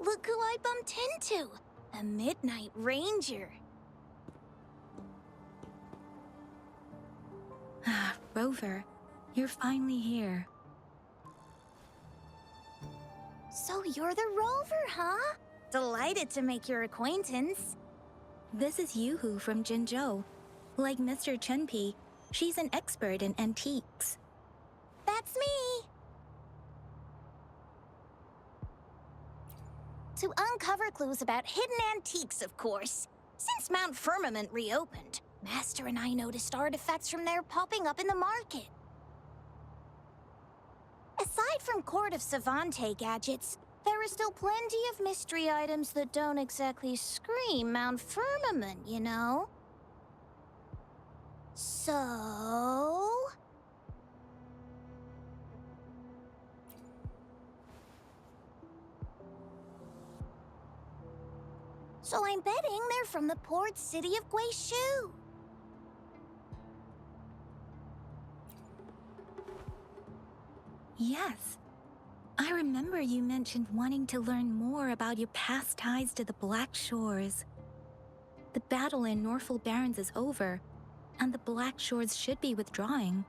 Look who I bumped into! A Midnight Ranger. Ah, Rover, you're finally here. So you're the Rover, huh? Delighted to make your acquaintance. This is Yuhu from Jinzhou. Like Mr. Chenpi, she's an expert in antiques. That's me! To uncover clues about hidden antiques, of course. Since Mount Firmament reopened, Master and I noticed artifacts from there popping up in the market. Aside from Court of Savante gadgets, there are still plenty of mystery items that don't exactly scream Mount Firmament, you know? So I'm betting they're from the port city of Guishu. Yes. I remember you mentioned wanting to learn more about your past ties to the Black Shores. The battle in Norfolk Barrens is over, and the Black Shores should be withdrawing.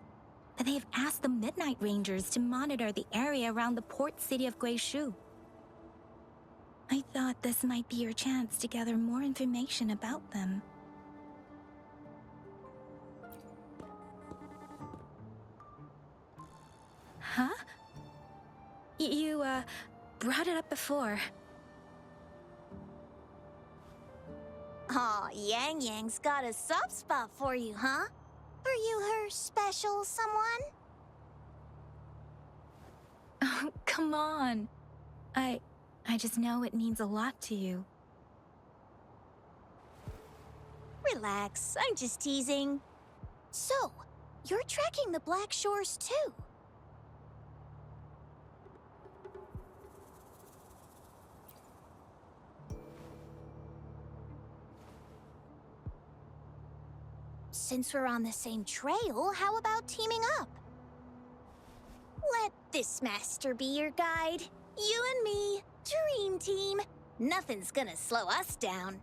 But they've asked the Midnight Rangers to monitor the area around the port city of Guishu. I thought this might be your chance to gather more information about them. Huh? You, brought it up before. Aw, Yang Yang's got a soft spot for you, huh? Are you her special someone? Oh, come on. I just know it means a lot to you. Relax, I'm just teasing. So, you're tracking the Black Shores too? Since we're on the same trail, how about teaming up? Let this master be your guide. You and me, dream team. Nothing's gonna slow us down.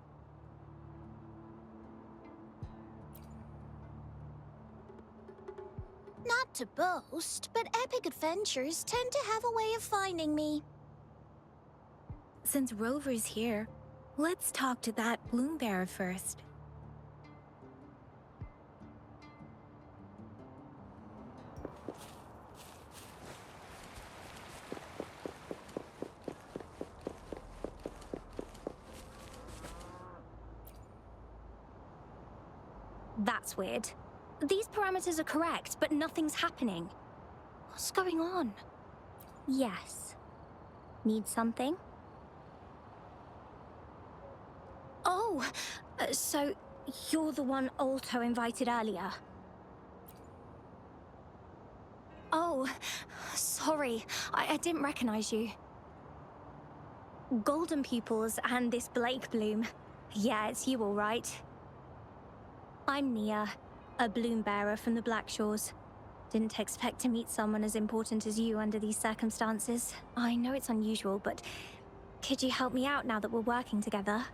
Not to boast, but epic adventures tend to have a way of finding me. Since Rover's here, let's talk to that bloom bearer first. That's weird. These parameters are correct, but nothing's happening. What's going on? Yes. Need something? Oh, so you're the one Alto invited earlier. Oh, sorry. I didn't recognize you. Golden pupils and this Blake bloom. Yeah, it's you all right. I'm Nia, a bloom bearer from the Black Shores. Didn't expect to meet someone as important as you under these circumstances. I know it's unusual, but could you help me out now that we're working together?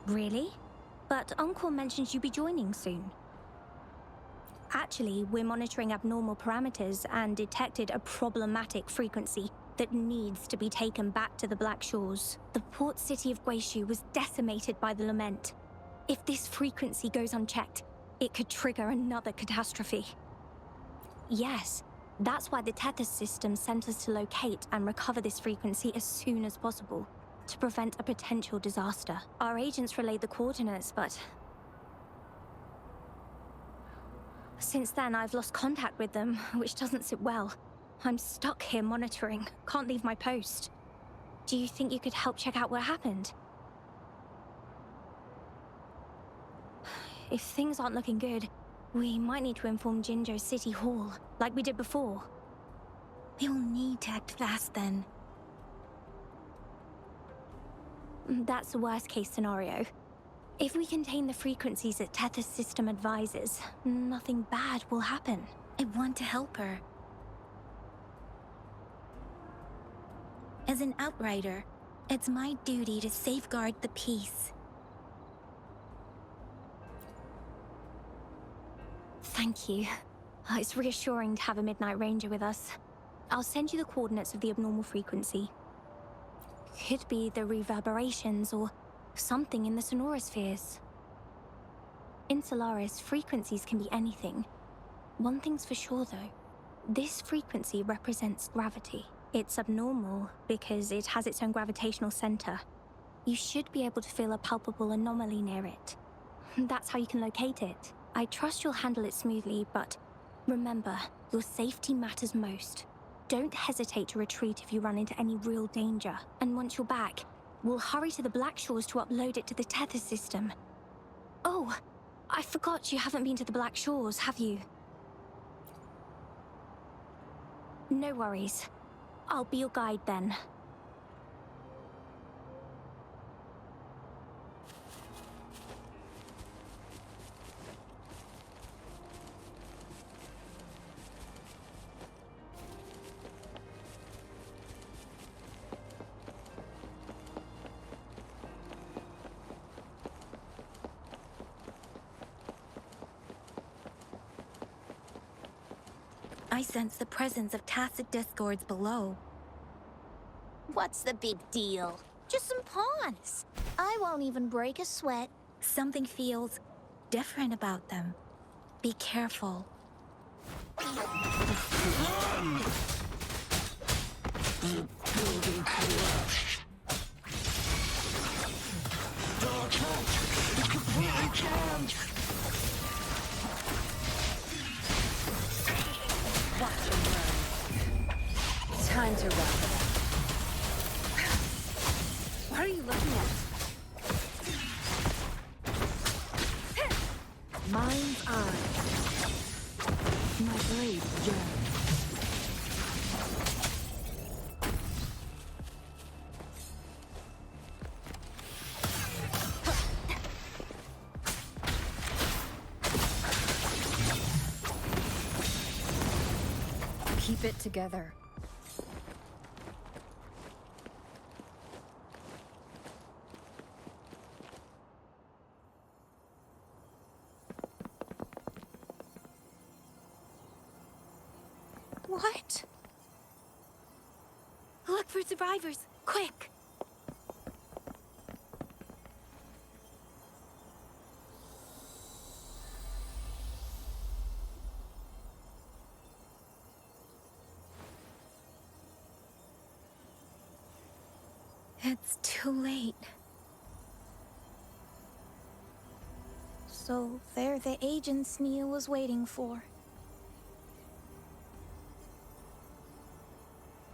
Really? But Uncle mentioned you'd be joining soon. Actually, we're monitoring abnormal parameters and detected a problematic frequency that needs to be taken back to the Black Shores. The port city of Guishu was decimated by the Lament. If this frequency goes unchecked, it could trigger another catastrophe. Yes, that's why the Tethys system sent us to locate and recover this frequency as soon as possible, to prevent a potential disaster. Our agents relayed the coordinates, but since then I've lost contact with them, which doesn't sit well. I'm stuck here monitoring, can't leave my post. Do you think you could help check out what happened? If things aren't looking good, we might need to inform Jinzhou City Hall, like we did before. We'll need to act fast then. That's the worst case scenario. If we contain the frequencies that Tethys system advises, nothing bad will happen. I want to help her. As an outrider, It's my duty to safeguard the peace. Thank you. It's reassuring to have a Midnight Ranger with us. I'll send you the coordinates of the abnormal frequency. Could be the reverberations or something in the sonorospheres. In Solaris, frequencies can be anything. One thing's for sure, though. This frequency represents gravity. It's abnormal because it has its own gravitational center. You should be able to feel a palpable anomaly near it. That's how you can locate it. I trust you'll handle it smoothly, but remember, your safety matters most. Don't hesitate to retreat if you run into any real danger. And once you're back, we'll hurry to the Black Shores to upload it to the tether system. Oh, I forgot you haven't been to the Black Shores, have you? No worries. I'll be your guide then. I sense the presence of tacit discords below. What's the big deal? Just some pawns. I won't even break a sweat. Something feels different about them. Be careful. Time to wrap it up. What are you looking at? Mind's eye. My blade yearns. Keep it together. What? Look for survivors, quick! It's too late. So they're the agents Nia was waiting for.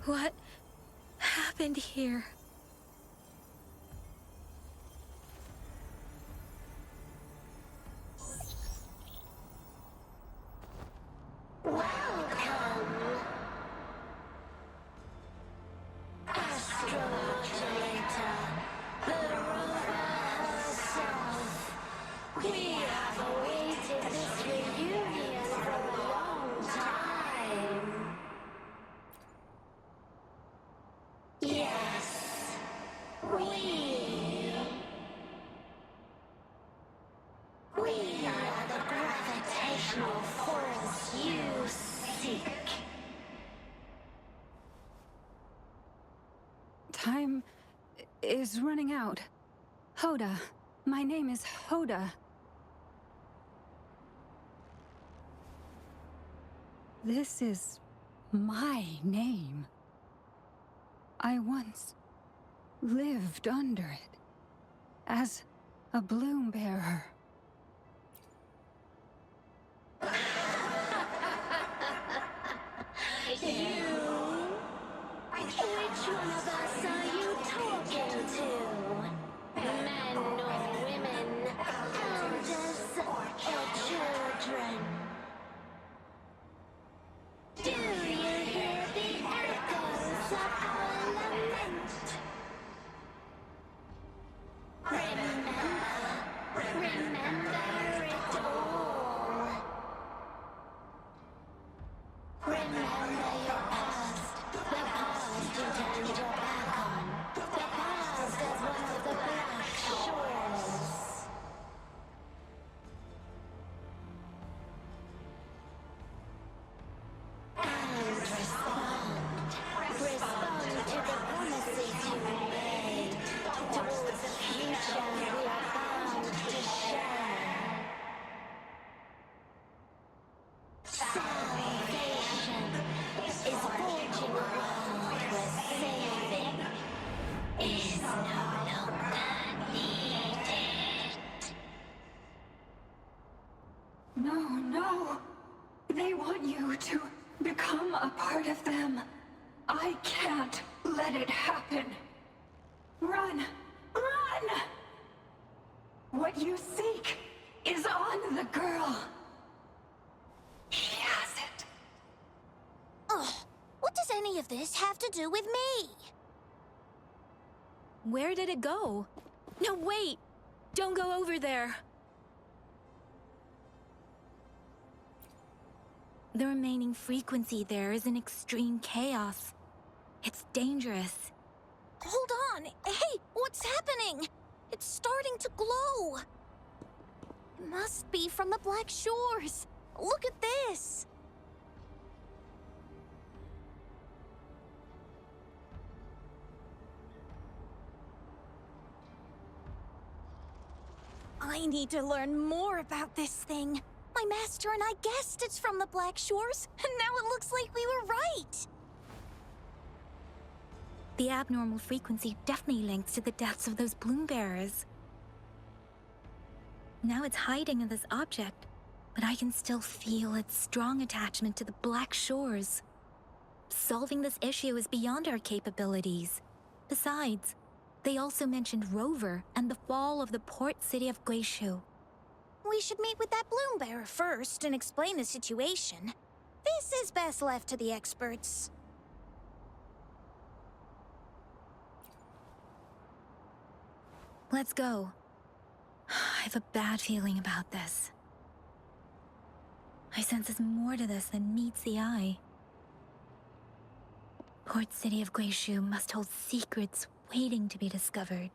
What happened here? Time is running out. Hoda. My name is Hoda. This is my name. I once lived under it as a bloom bearer. Which one of us are you talking to? Men or women? Elders or children? Do you hear the echoes of our lament? Remember them. I can't let it happen. Run! Run! What you seek is on the girl. She has it. Ugh, what does any of this have to do with me? Where did it go? No, wait! Don't go over there! The remaining frequency there is in extreme chaos. It's dangerous. Hold on! Hey, what's happening? It's starting to glow! It must be from the Black Shores. Look at this! I need to learn more about this thing. My master and I guessed it's from the Black Shores, and now it looks like we were right. The abnormal frequency definitely links to the deaths of those bloom bearers. Now it's hiding in this object, but I can still feel its strong attachment to the Black Shores. Solving this issue is beyond our capabilities. Besides, they also mentioned Rover and the fall of the port city of Guishu. We should meet with that bloom bearer first and explain the situation. This is best left to the experts. Let's go. I have a bad feeling about this. I sense there's more to this than meets the eye. Port city of Guishu must hold secrets waiting to be discovered.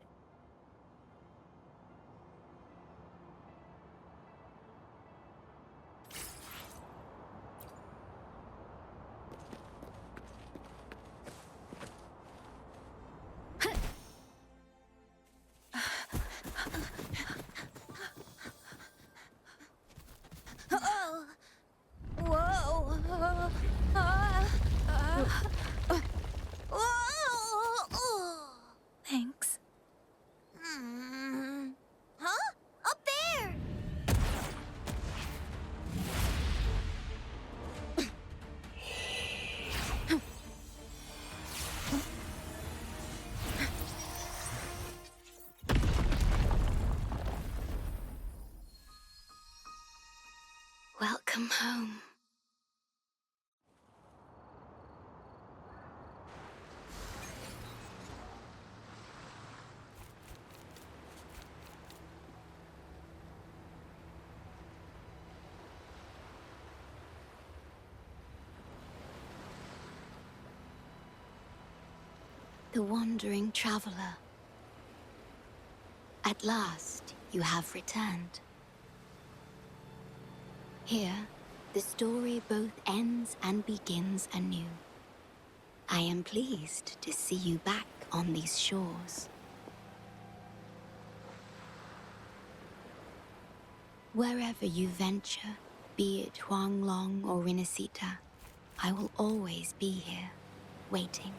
Oh! Whoa! Whoa! Thanks. Huh? Up there! Welcome home. The wandering traveler. At last, you have returned. Here, the story both ends and begins anew. I am pleased to see you back on these shores. Wherever you venture, be it Huanglong or Rinasita, I will always be here, waiting.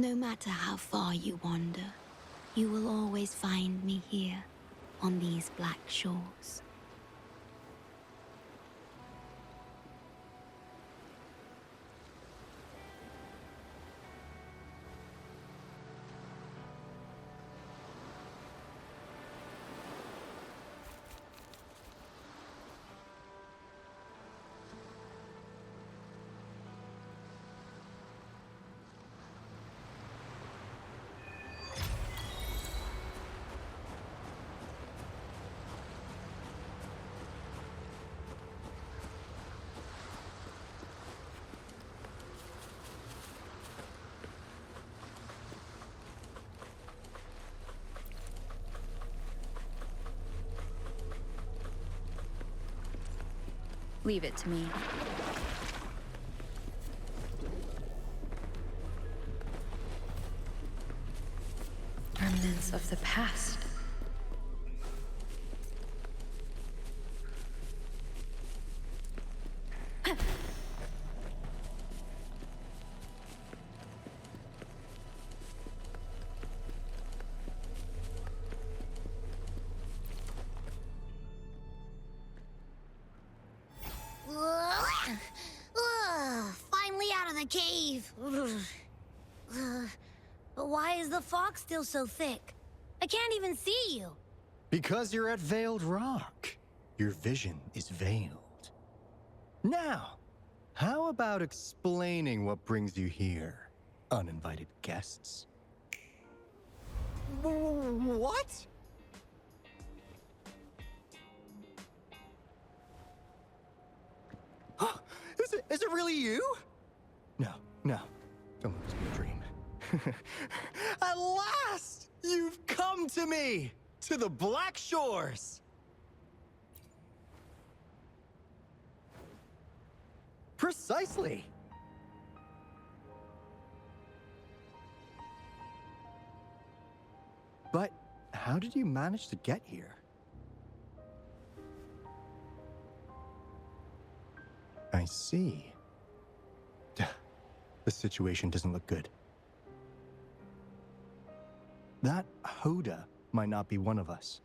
No matter how far you wander, you will always find me here, on these black shores. Leave it to me. Remnants of the past. the cave. But why is the fog still so thick? I can't even see you. Because you're at Veiled Rock. Your vision is veiled. Now, how about explaining what brings you here, uninvited guests? What? Is it really you? No. Don't let this be a dream. At last! You've come to me! To the Black Shores! Precisely! But how did you manage to get here? I see. The situation doesn't look good. That Hoda might not be one of us.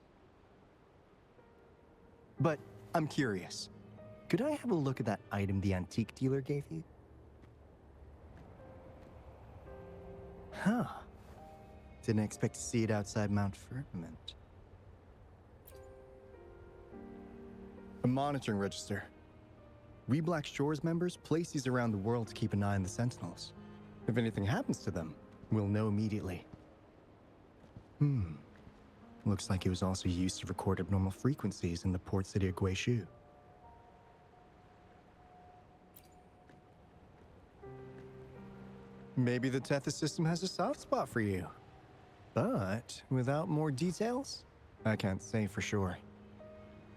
But I'm curious. Could I have a look at that item the antique dealer gave you? Huh. Didn't expect to see it outside Mount Firmament. A monitoring register. We Black Shores members place these around the world to keep an eye on the Sentinels. If anything happens to them, we'll know immediately. Looks like it was also used to record abnormal frequencies in the port city of Guishu. Maybe the Tethys system has a soft spot for you. But without more details, I can't say for sure.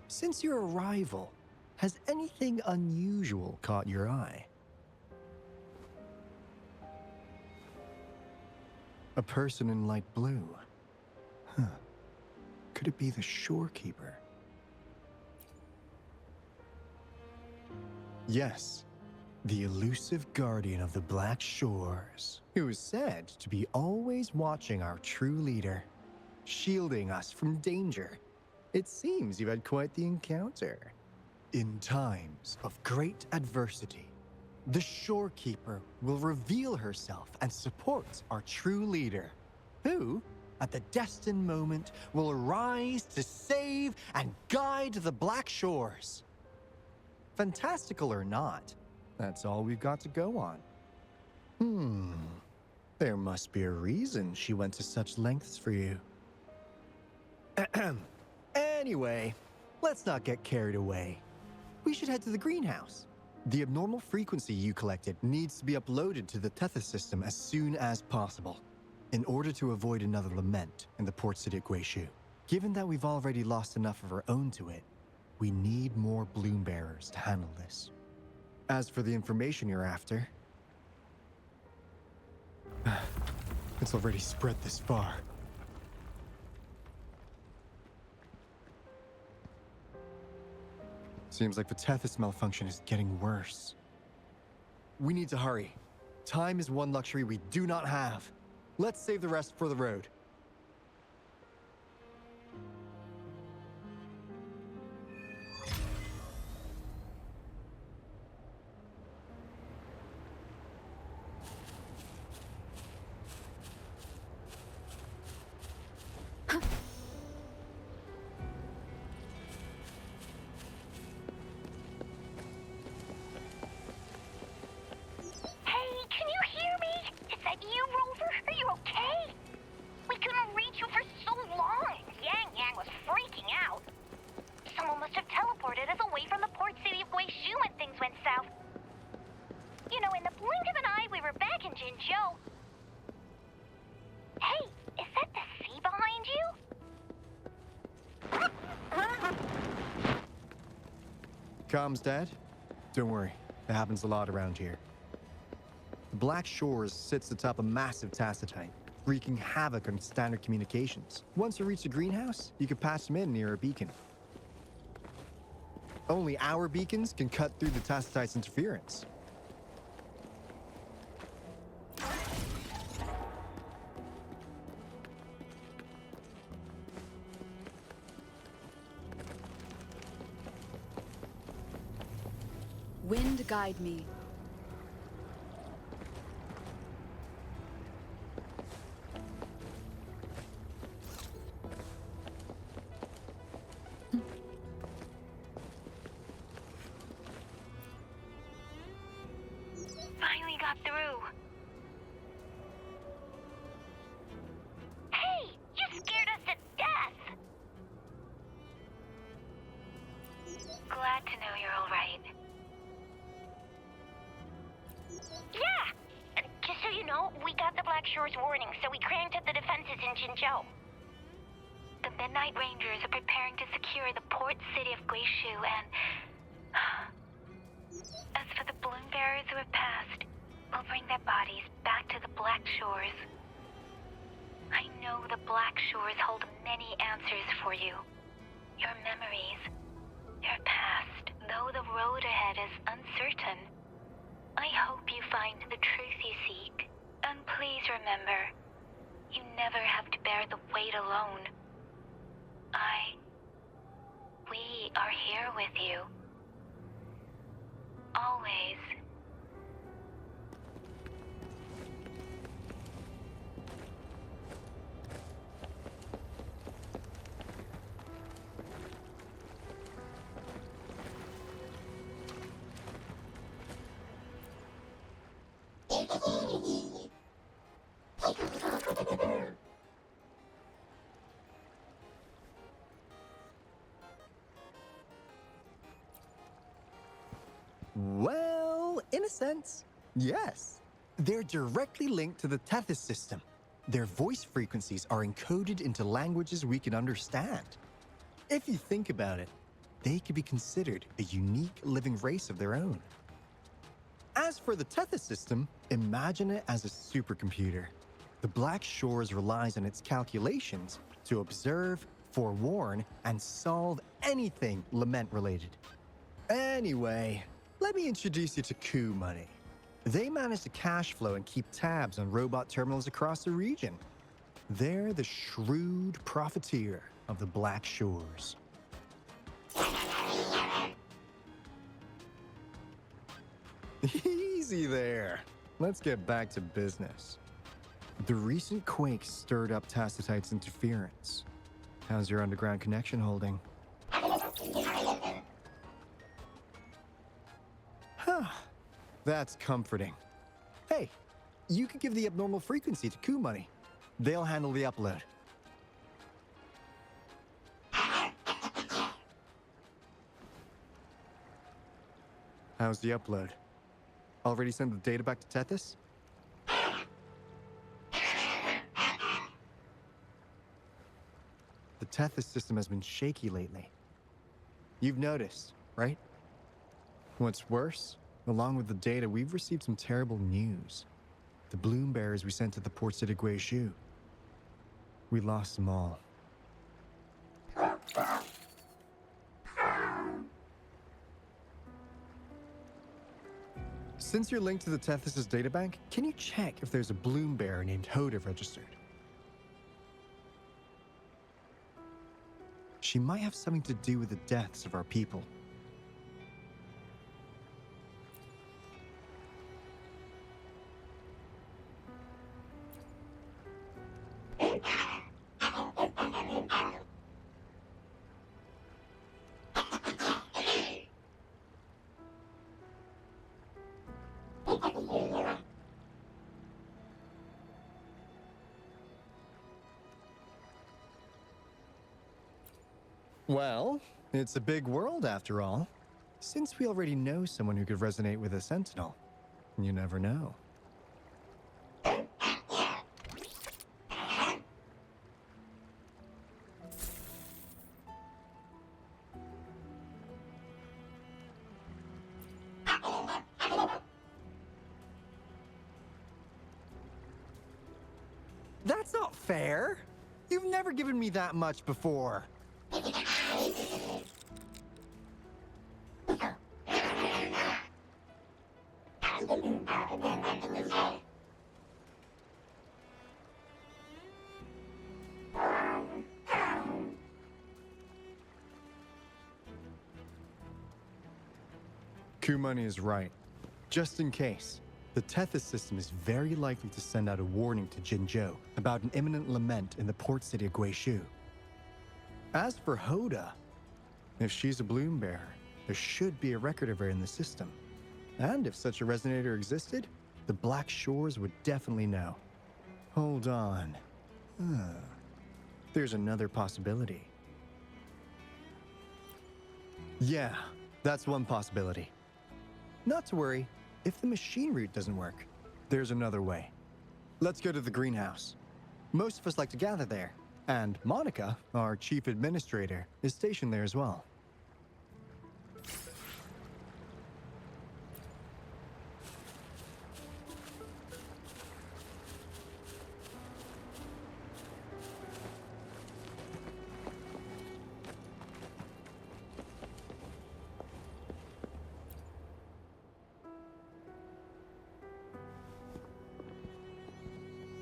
Since your arrival, has anything unusual caught your eye? A person in light blue. Huh. Could it be the Shorekeeper? Yes. The elusive guardian of the Black Shores, who is said to be always watching our true leader, shielding us from danger. It seems you had quite the encounter. In times of great adversity, the Shorekeeper will reveal herself and support our true leader, who, at the destined moment, will arise to save and guide the Black Shores. Fantastical or not, that's all we've got to go on. There must be a reason she went to such lengths for you. Anyway, let's not get carried away. We should head to the greenhouse. The abnormal frequency you collected needs to be uploaded to the Tethys system as soon as possible, in order to avoid another Lament in the port city of Guishu. Given that we've already lost enough of our own to it, we need more bloom bearers to handle this. As for the information you're after, it's already spread this far. Seems like the Tethys malfunction is getting worse. We need to hurry. Time is one luxury we do not have. Let's save the rest for the road. Comms, Dad? Don't worry, it happens a lot around here. The Black Shores sits atop a massive tacitite, wreaking havoc on standard communications. Once you reach the greenhouse, you can patch them in near a beacon. Only our beacons can cut through the tacitite's interference. Wind guide me. got through. Hey, you scared us to death! Glad to know you're all right. Yeah! Just so you know, we got the Black Shore's warning, so we cranked up the defenses in Jinzhou. The Midnight Rangers are preparing to secure the port city of Guishu, and... as for the balloon bearers who have passed, we'll bring their bodies back to the Black Shores. I know the Black Shores hold many answers for you. Your memories, your past, though the road ahead is uncertain. I hope you find the truth you seek. And please remember, you never have to bear the weight alone. We are here with you. Always. Well, in a sense, yes. They're directly linked to the Tethys system. Their voice frequencies are encoded into languages we can understand. If you think about it, they could be considered a unique living race of their own. As for the Tethys system, imagine it as a supercomputer. The Black Shores relies on its calculations to observe, forewarn, and solve anything Lament related. Anyway, let me introduce you to Coup Money. They manage to cash flow and keep tabs on robot terminals across the region. They're the shrewd profiteer of the Black Shores. Easy there. Let's get back to business. The recent quake stirred up Tacitite's interference. How's your underground connection holding? That's comforting. Hey, you could give the abnormal frequency to Coup Money. They'll handle the upload. How's the upload? Already sent the data back to Tethys? The Tethys system has been shaky lately. You've noticed, right? What's worse, along with the data, we've received some terrible news. The balloon bearers we sent to the port city Guishu. We lost them all. Since you're linked to the Tethys' databank, can you check if there's a balloon bearer named Hoda registered? She might have something to do with the deaths of our people. Well, it's a big world after all. Since we already know someone who could resonate with a Sentinel, you never know. That's not fair! You've never given me that much before. Coup Money is right. Just in case, the Tethys system is very likely to send out a warning to Jinzhou about an imminent lament in the port city of Guishu. As for Hoda, if she's a balloon bearer, there should be a record of her in the system. And if such a resonator existed, the Black Shores would definitely know. Hold on. There's another possibility. Yeah, that's one possibility. Not to worry, if the machine route doesn't work, there's another way. Let's go to the greenhouse. Most of us like to gather there, and Monica, our chief administrator, is stationed there as well.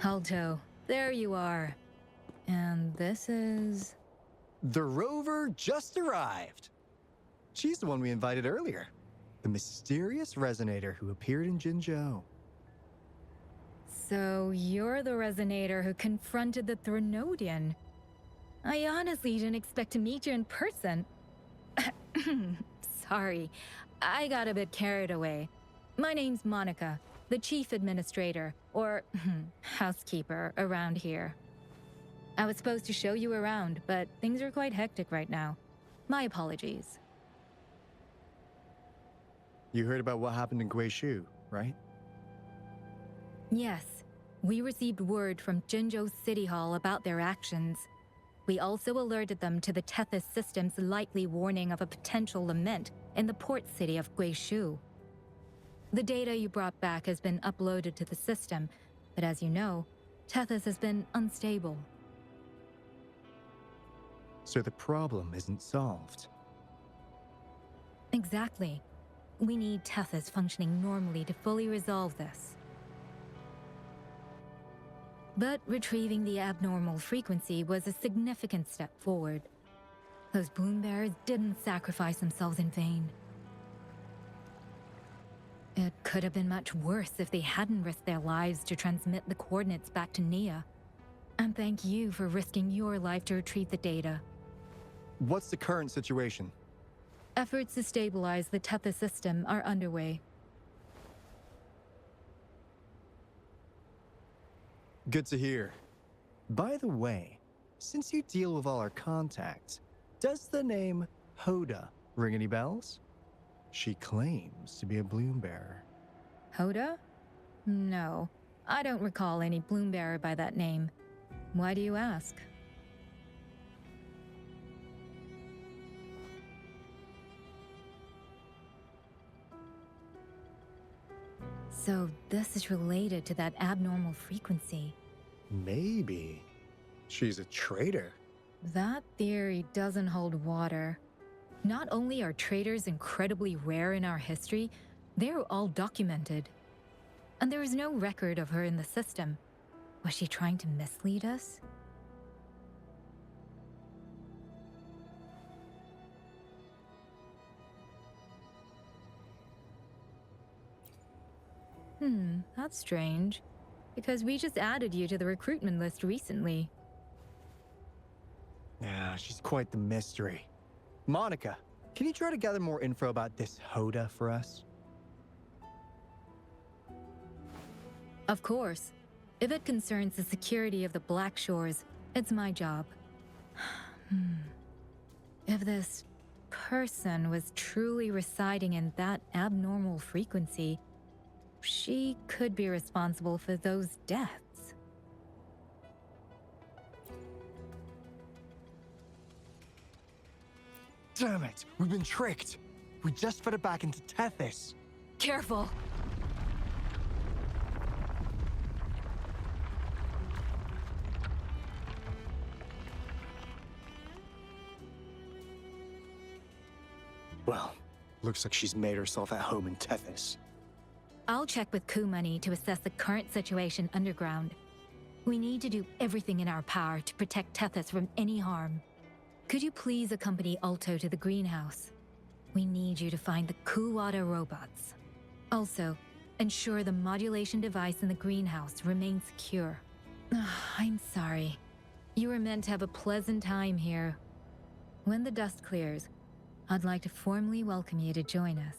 Alto, there you are. And this is... The rover just arrived. She's the one we invited earlier. The mysterious resonator who appeared in Jinzhou. So you're the resonator who confronted the Threnodian. I honestly didn't expect to meet you in person. Sorry, I got a bit carried away. My name's Monica, the chief administrator, or housekeeper around here. I was supposed to show you around, but things are quite hectic right now. My apologies. You heard about what happened in Guishu, right? Yes, we received word from Jinzhou City Hall about their actions. We also alerted them to the Tethys system's likely warning of a potential lament in the port city of Guishu. The data you brought back has been uploaded to the system, but as you know, Tethys has been unstable. So the problem isn't solved. Exactly. We need Tethys functioning normally to fully resolve this. But retrieving the abnormal frequency was a significant step forward. Those bloom bearers didn't sacrifice themselves in vain. It could have been much worse if they hadn't risked their lives to transmit the coordinates back to Nia. And thank you for risking your life to retrieve the data. What's the current situation? Efforts to stabilize the Tethys system are underway. Good to hear. By the way, since you deal with all our contacts, does the name Hoda ring any bells? She claims to be a bloom bearer. Hoda? No, I don't recall any bloom bearer by that name. Why do you ask? So this is related to that abnormal frequency. Maybe. She's a traitor. That theory doesn't hold water. Not only are traitors incredibly rare in our history, they're all documented. And there is no record of her in the system. Was she trying to mislead us? That's strange. Because we just added you to the recruitment list recently. Yeah, she's quite the mystery. Monica, can you try to gather more info about this Hoda for us? Of course. If it concerns the security of the Black Shores, it's my job. If this person was truly residing in that abnormal frequency, she could be responsible for those deaths. Damn it! We've been tricked! We just fed it back into Tethys. Careful! Well, looks like she's made herself at home in Tethys. I'll check with Kumani to assess the current situation underground. We need to do everything in our power to protect Tethys from any harm. Could you please accompany Alto to the greenhouse? We need you to find the Kuwata robots. Also, ensure the modulation device in the greenhouse remains secure. I'm sorry. You were meant to have a pleasant time here. When the dust clears, I'd like to formally welcome you to join us.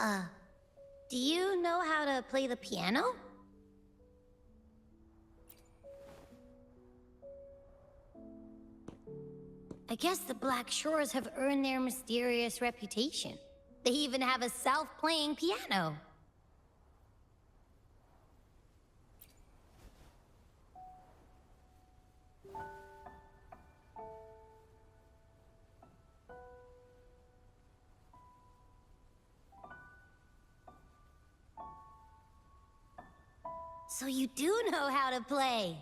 Ah, do you know how to play the piano? I guess the Black Shores have earned their mysterious reputation. They even have a self-playing piano. So you do know how to play.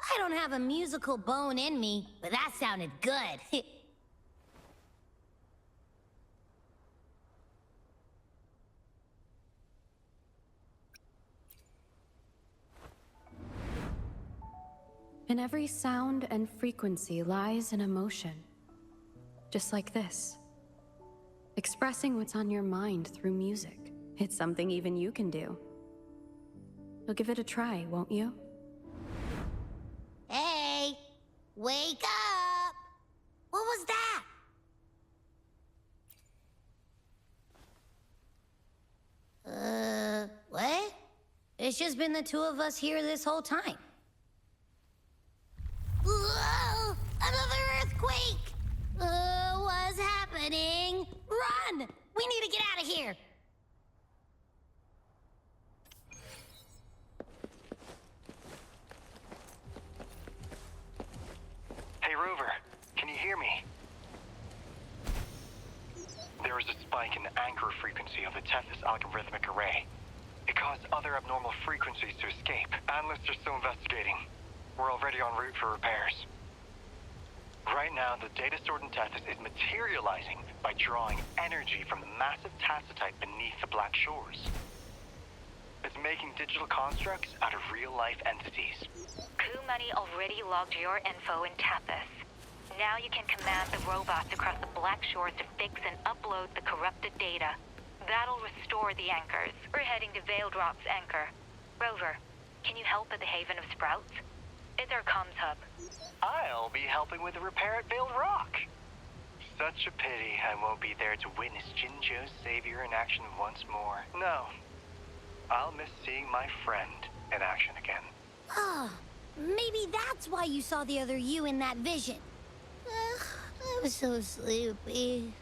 I don't have a musical bone in me, but that sounded good. In every sound and frequency lies an emotion. Just like this. Expressing what's on your mind through music. It's something even you can do. You'll give it a try, won't you? Hey, wake up! What was that? What? It's just been the two of us here this whole time. Whoa! Another earthquake! What's happening? Run! We need to get out of here! Hey, Rover, can you hear me? There is a spike in the anchor frequency of the Tethys algorithmic array. It caused other abnormal frequencies to escape. Analysts are still investigating. We're already en route for repairs. Right now, the data stored in Tethys is materializing by drawing energy from the massive tacitite beneath the Black Shores. It's making digital constructs out of real-life entities. Coup Money already logged your info in Tethys. Now you can command the robots across the Black Shores to fix and upload the corrupted data. That'll restore the anchors. We're heading to Veiled Rock's anchor. Rover, can you help at the Haven of Sprouts? It's our comms hub. I'll be helping with the repair at Veiled Rock. Such a pity I won't be there to witness Jinzhou's savior in action once more. No, I'll miss seeing my friend in action again. Ah, maybe that's why you saw the other you in that vision. I was so sleepy.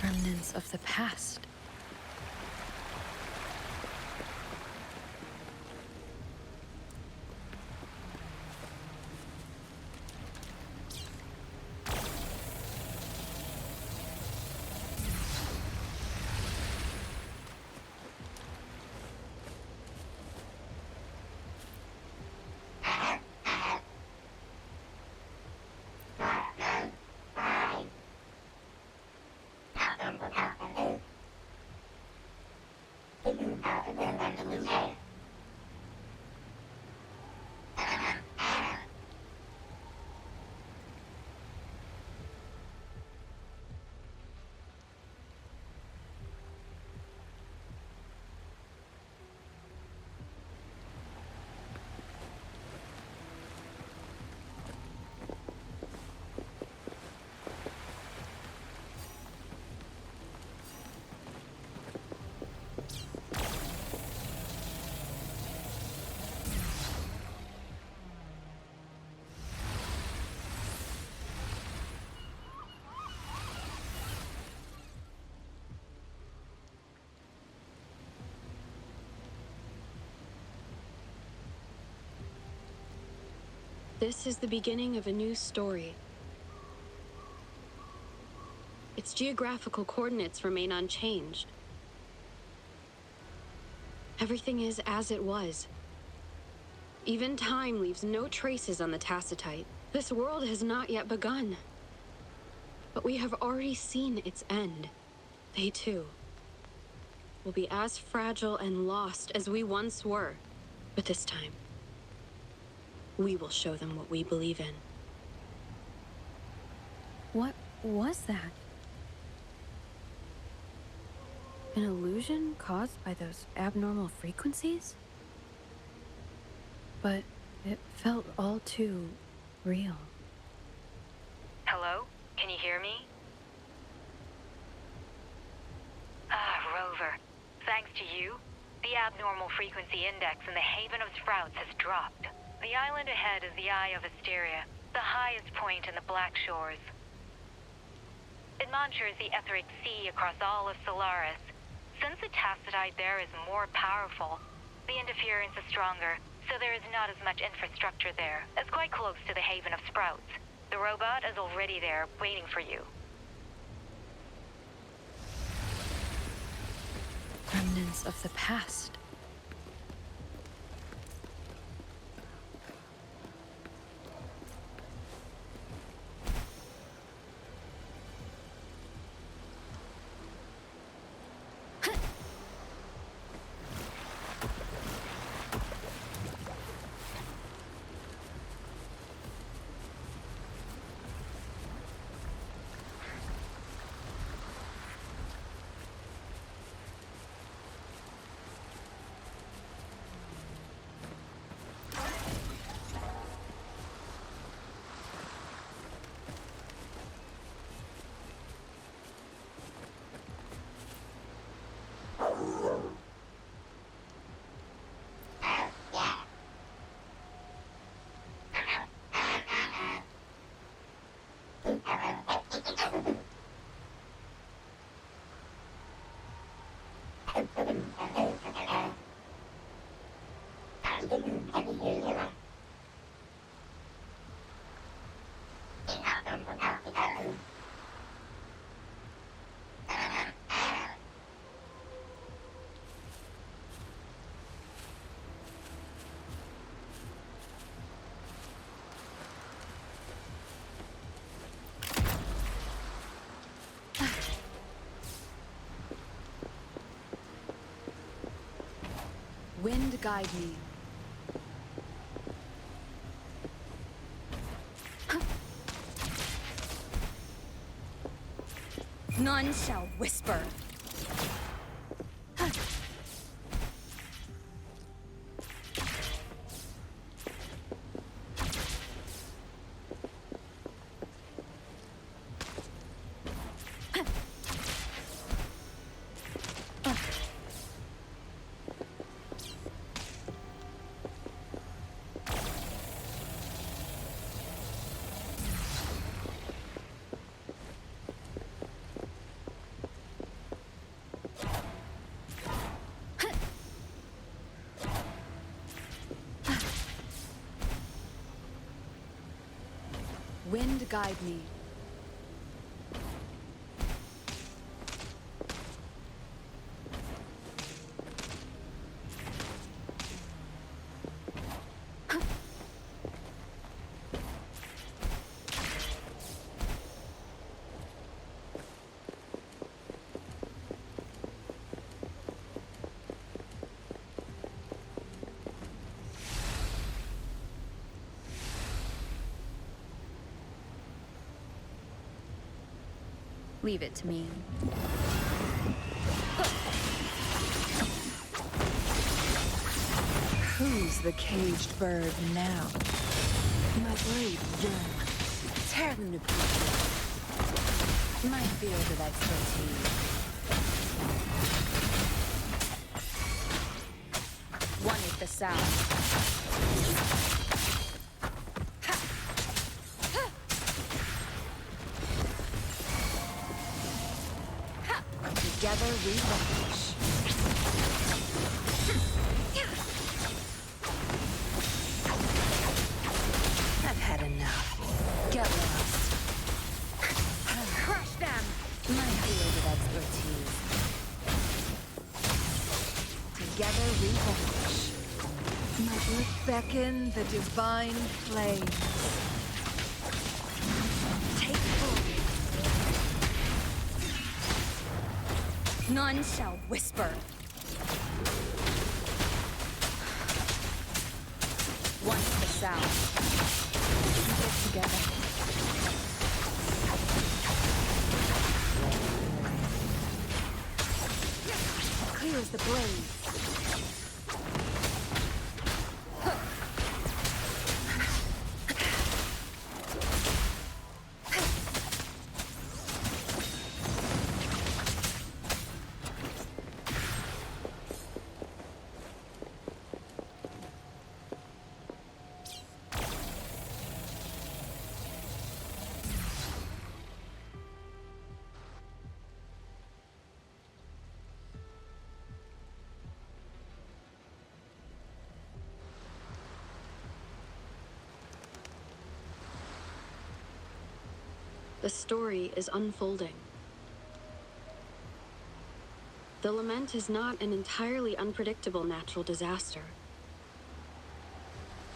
Remnants of the past. This is the beginning of a new story. Its geographical coordinates remain unchanged. Everything is as it was. Even time leaves no traces on the tacitite. This world has not yet begun. But we have already seen its end. They too will be as fragile and lost as we once were. But this time, we will show them what we believe in. What was that? An illusion caused by those abnormal frequencies? But it felt all too real. Hello? Can you hear me? Rover. Thanks to you, the abnormal frequency index in the Haven of Sprouts has dropped. The island ahead is the Eye of Asteria, the highest point in the Black Shores. It monitors the etheric sea across all of Solaris. Since the tacitite there is more powerful, the interference is stronger, so there is not as much infrastructure there. It's quite close to the Haven of Sprouts. The robot is already there, waiting for you. Remnants of the past. Wind guide me. None shall whisper. Wind guide me. Leave it to me. Who's the caged bird now? My blade yearn. Tear them to pieces. My field of expertise. One is the south. Together we vanquish. I've had enough. Get lost. Crush them! My field of expertise. Together we vanquish. My blood beckon the divine flames. Take full. None shall whisper. One to the south. Keep it together. clear as the blaze. The story is unfolding. The Lament is not an entirely unpredictable natural disaster.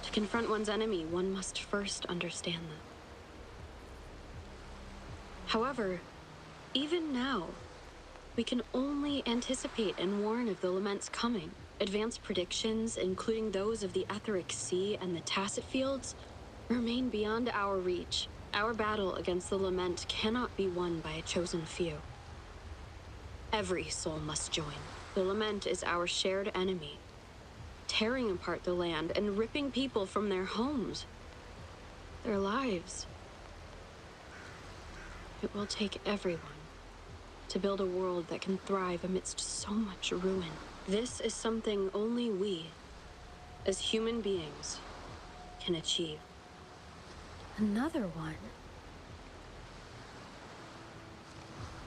To confront one's enemy, one must first understand them. However, even now, we can only anticipate and warn of the Lament's coming. Advanced predictions, including those of the Etheric Sea and the Tacit Fields, remain beyond our reach. Our battle against the Lament cannot be won by a chosen few. Every soul must join. The Lament is our shared enemy, tearing apart the land and ripping people from their homes, their lives. It will take everyone to build a world that can thrive amidst so much ruin. This is something only we, as human beings, can achieve. Another one.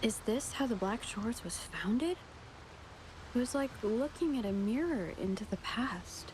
Is this how the Black Shores was founded? It was like looking at a mirror into the past.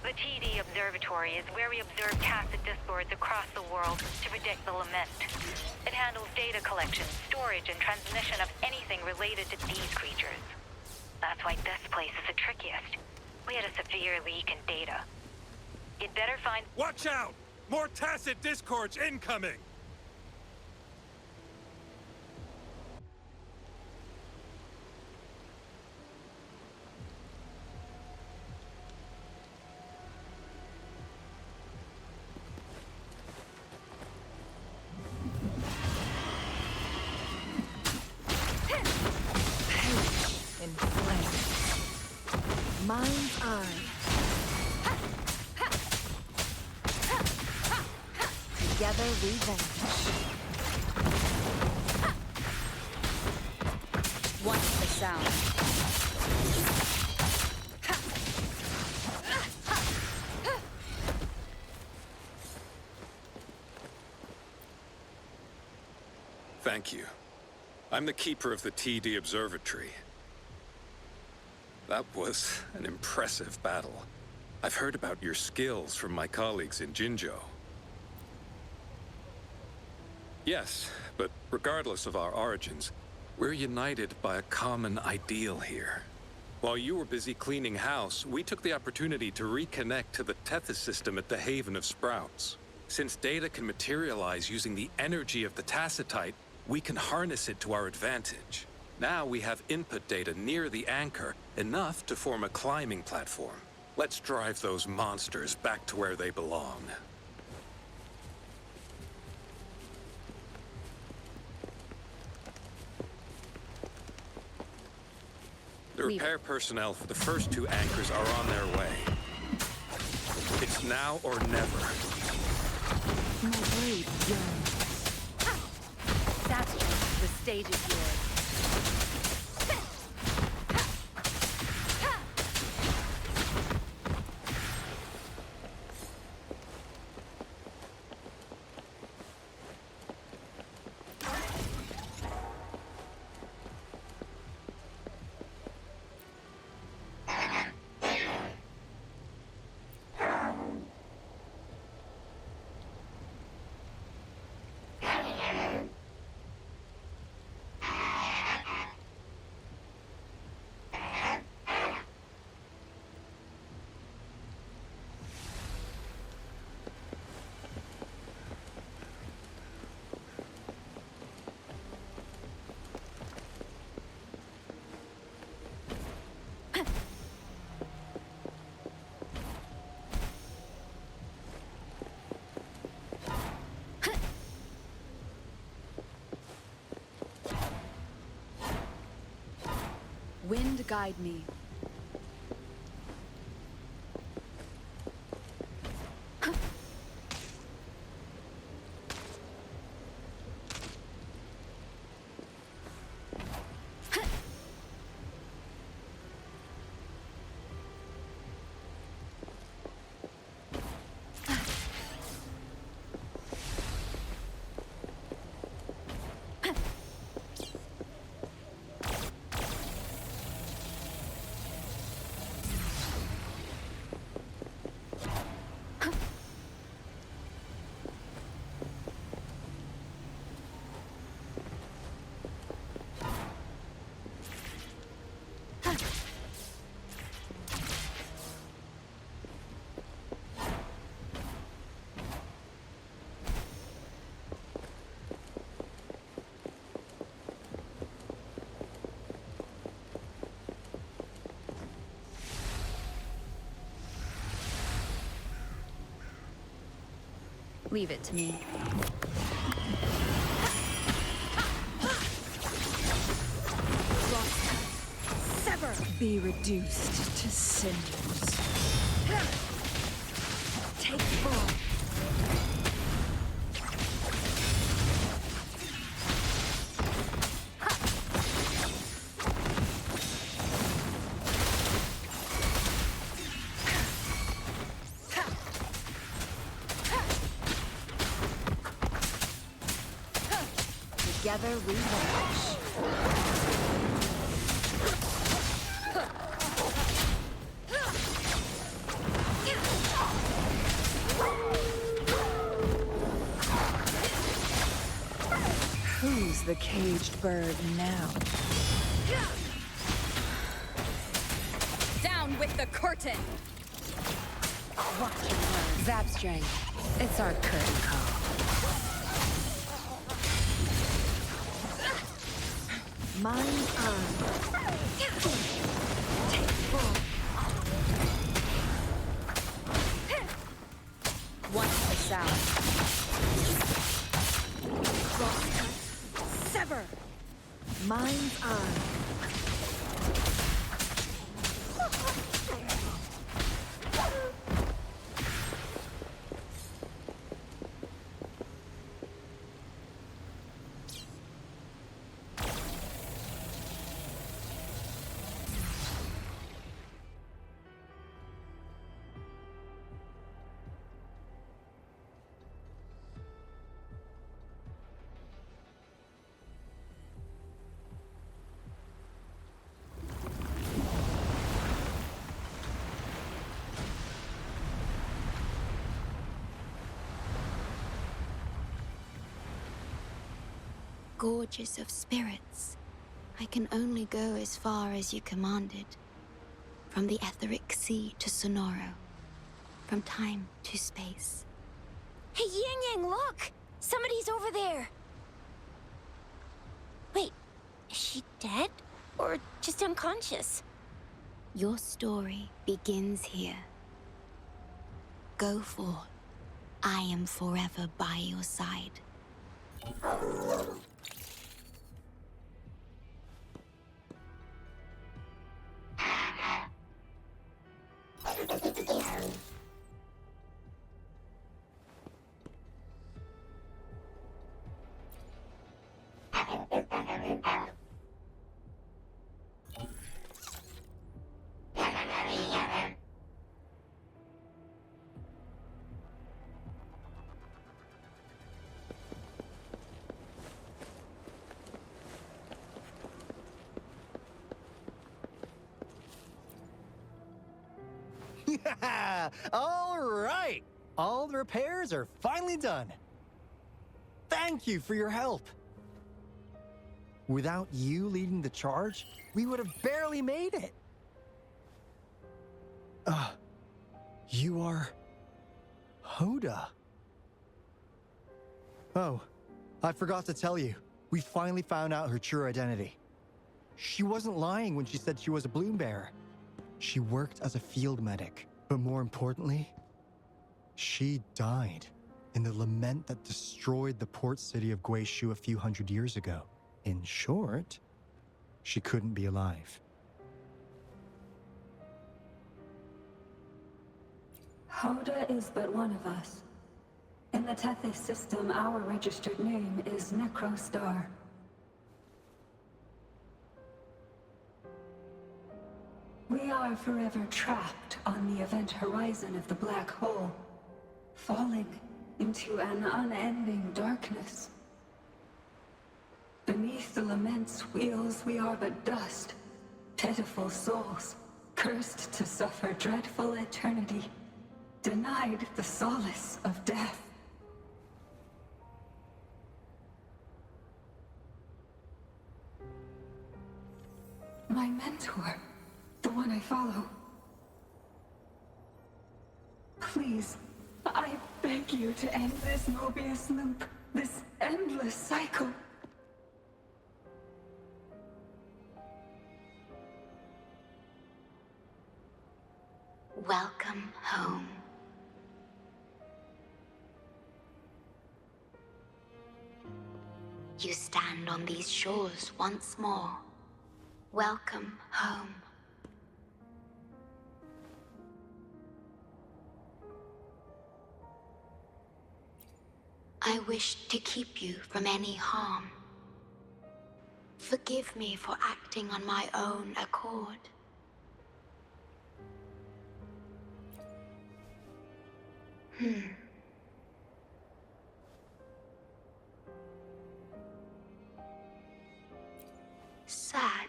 The TD Observatory is where we observe tacit discords across the world to predict the Lament. It handles data collection, storage, and transmission of anything related to these creatures. That's why this place is the trickiest. We had a severe leak in data. You'd better find— Watch out! More tacit discords incoming! In flame. Mind's eye. Together we vanish. Watch the sound. Thank you. I'm the keeper of the TD Observatory. That was an impressive battle. I've heard about your skills from my colleagues in Jinzhou. Yes, but regardless of our origins, we're united by a common ideal here. While you were busy cleaning house, we took the opportunity to reconnect to the Tethys system at the Haven of Sprouts. Since data can materialize using the energy of the Tacitite, we can harness it to our advantage. Now we have input data near the anchor, enough to form a climbing platform. Let's drive those monsters back to where they belong. The repair personnel for the first two anchors are on their way. It's now or never. My blade yearns. That's just the stage is yours. guide me. Leave it to me. Sever! Be reduced to cinders. Take full. Together we vanish. Who's the caged bird now? Down with the curtain! Watch your words. Zap strength. It's our curtain call. Mine's on. Take full. Watch the sound. Crosscut. Sever. Mine's on. Gorgeous of spirits, I can only go as far as you commanded. From the etheric sea to Sonoro, from time to space. Hey, Yang Yang, look! Somebody's over there! Wait, is she dead? Or just unconscious? Your story begins here. Go forth. I am forever by your side. All right! All the repairs are finally done. Thank you for your help. Without you leading the charge, we would have barely made it. You are... Hoda. Oh, I forgot to tell you. We finally found out her true identity. She wasn't lying when she said she was a bloom bearer. She worked as a field medic, but more importantly, she died in the Lament that destroyed the port city of Guishu a few hundred years ago. In short, she couldn't be alive. Hoda is but one of us. In the Tethys system, our registered name is Necrostar. We are forever trapped on the event horizon of the black hole, falling into an unending darkness. Beneath the Lament's wheels, we are but dust, pitiful souls, cursed to suffer dreadful eternity, denied the solace of death. My mentor, the one I follow. Please, I beg you to end this Mobius loop, this endless cycle. Welcome home. You stand on these shores once more. Welcome home. I wish to keep you from any harm. Forgive me for acting on my own accord. Sad.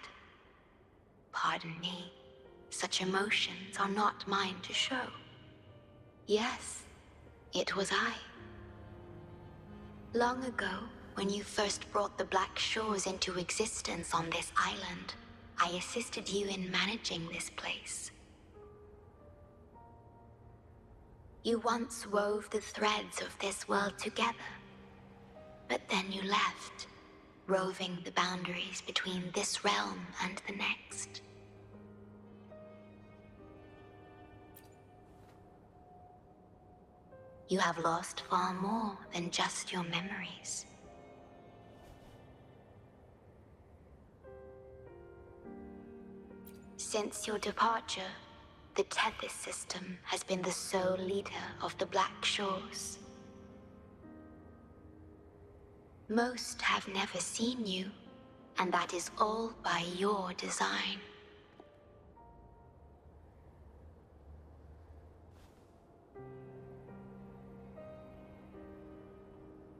Pardon me. Such emotions are not mine to show. Yes, it was I. Long ago, when you first brought the Black Shores into existence on this island, I assisted you in managing this place. You once wove the threads of this world together, but then you left, roving the boundaries between this realm and the next. You have lost far more than just your memories. Since your departure, the Tethys system has been the sole leader of the Black Shores. Most have never seen you, and that is all by your design.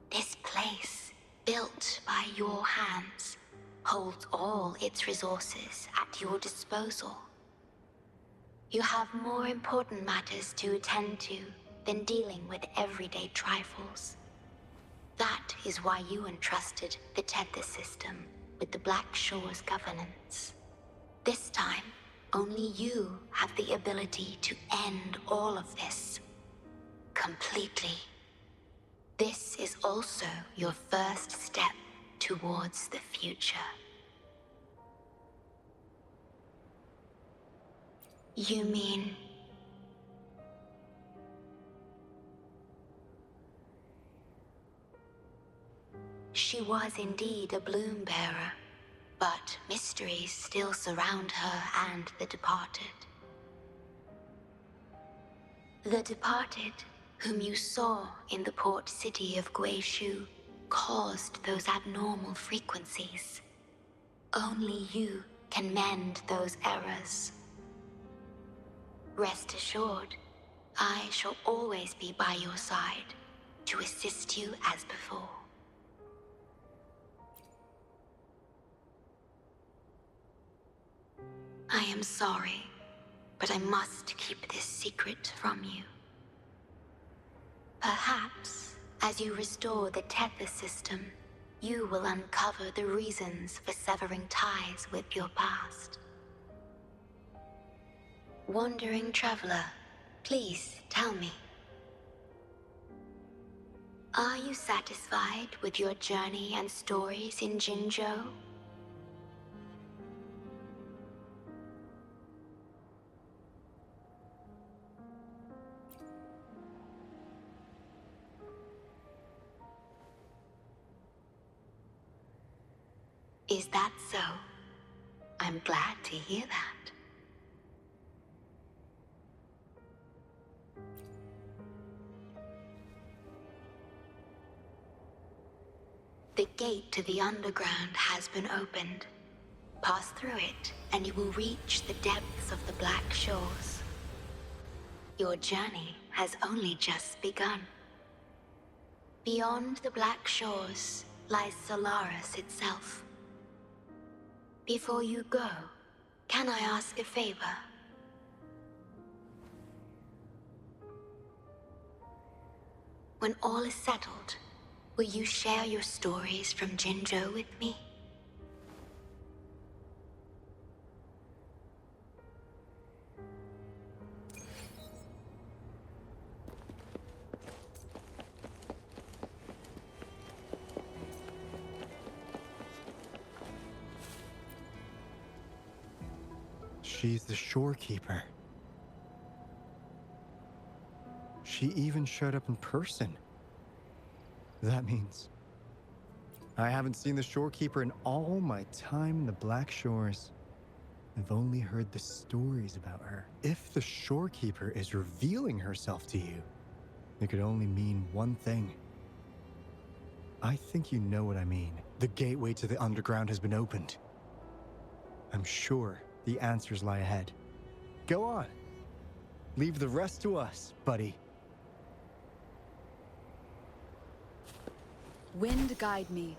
This place, built by your hands, holds all its resources at your disposal. You have more important matters to attend to than dealing with everyday trifles. That is why you entrusted the Tethys system with the Black Shores governance. This time, only you have the ability to end all of this. Completely. This is also your first step towards the future. You mean... She was indeed a bloom bearer, but mysteries still surround her and the departed. The departed, whom you saw in the port city of Guishu, caused those abnormal frequencies. Only you can mend those errors. Rest assured, I shall always be by your side to assist you as before. I am sorry, but I must keep this secret from you. Perhaps, as you restore the Tethys system, you will uncover the reasons for severing ties with your past. Wandering traveler, please tell me. Are you satisfied with your journey and stories in Jinzhou? Is that so? I'm glad to hear that. The gate to the underground has been opened. Pass through it, and you will reach the depths of the Black Shores. Your journey has only just begun. Beyond the Black Shores lies Solaris itself. Before you go, can I ask a favor? When all is settled, will you share your stories from Jinzhou with me? She's the Shorekeeper. She even showed up in person. That means I haven't seen the Shorekeeper in all my time in the Black Shores. I've only heard the stories about her. If the Shorekeeper is revealing herself to you, it could only mean one thing. I think you know what I mean. The gateway to the underground has been opened. I'm sure the answers lie ahead. Go on. Leave the rest to us, buddy. Wind guide me.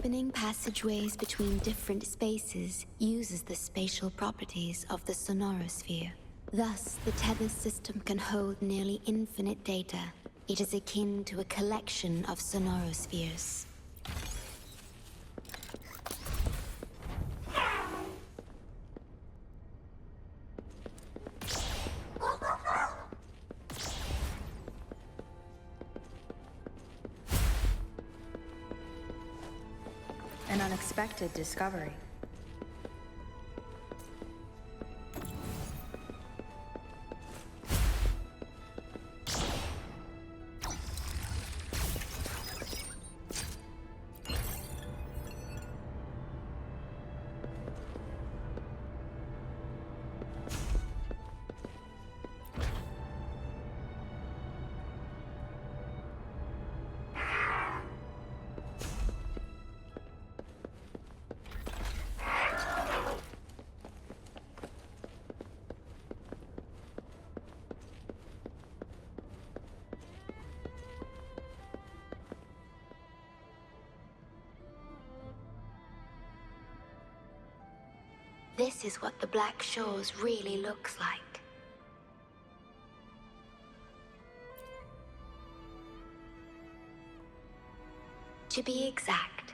Opening passageways between different spaces uses the spatial properties of the sonorosphere. Thus, the tether system can hold nearly infinite data. It is akin to a collection of sonorospheres. An unexpected discovery. This is what the Black Shores really looks like. To be exact,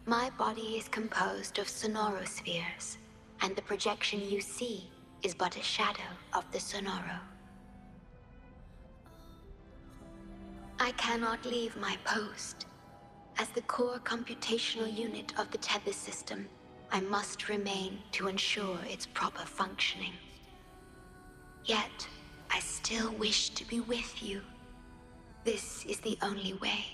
my body is composed of sonorospheres, and the projection you see is but a shadow of the sonoro. I cannot leave my post. As the core computational unit of the tether system, I must remain to ensure its proper functioning. Yet, I still wish to be with you. This is the only way.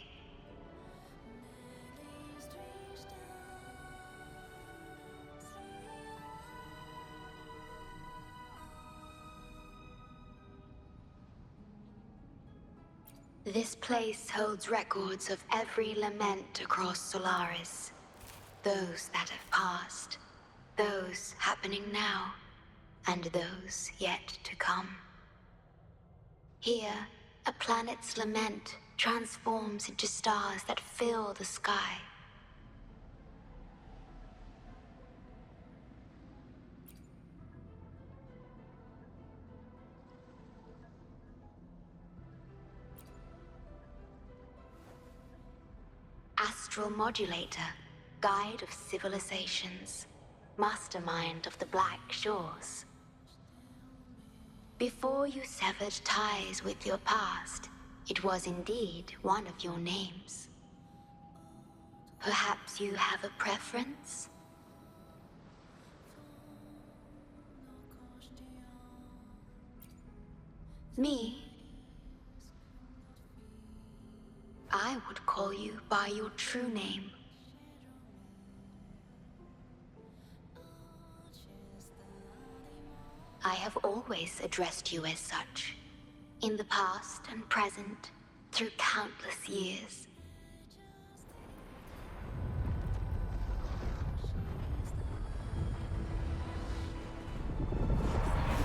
This place holds records of every lament across Solaris. Those that have passed, those happening now, and those yet to come. Here, a planet's lament transforms into stars that fill the sky. Astral Modulator, Guide of Civilizations, Mastermind of the Black Shores. Before you severed ties with your past, it was indeed one of your names. Perhaps you have a preference? Me? I would call you by your true name. I have always addressed you as such, in the past and present, through countless years.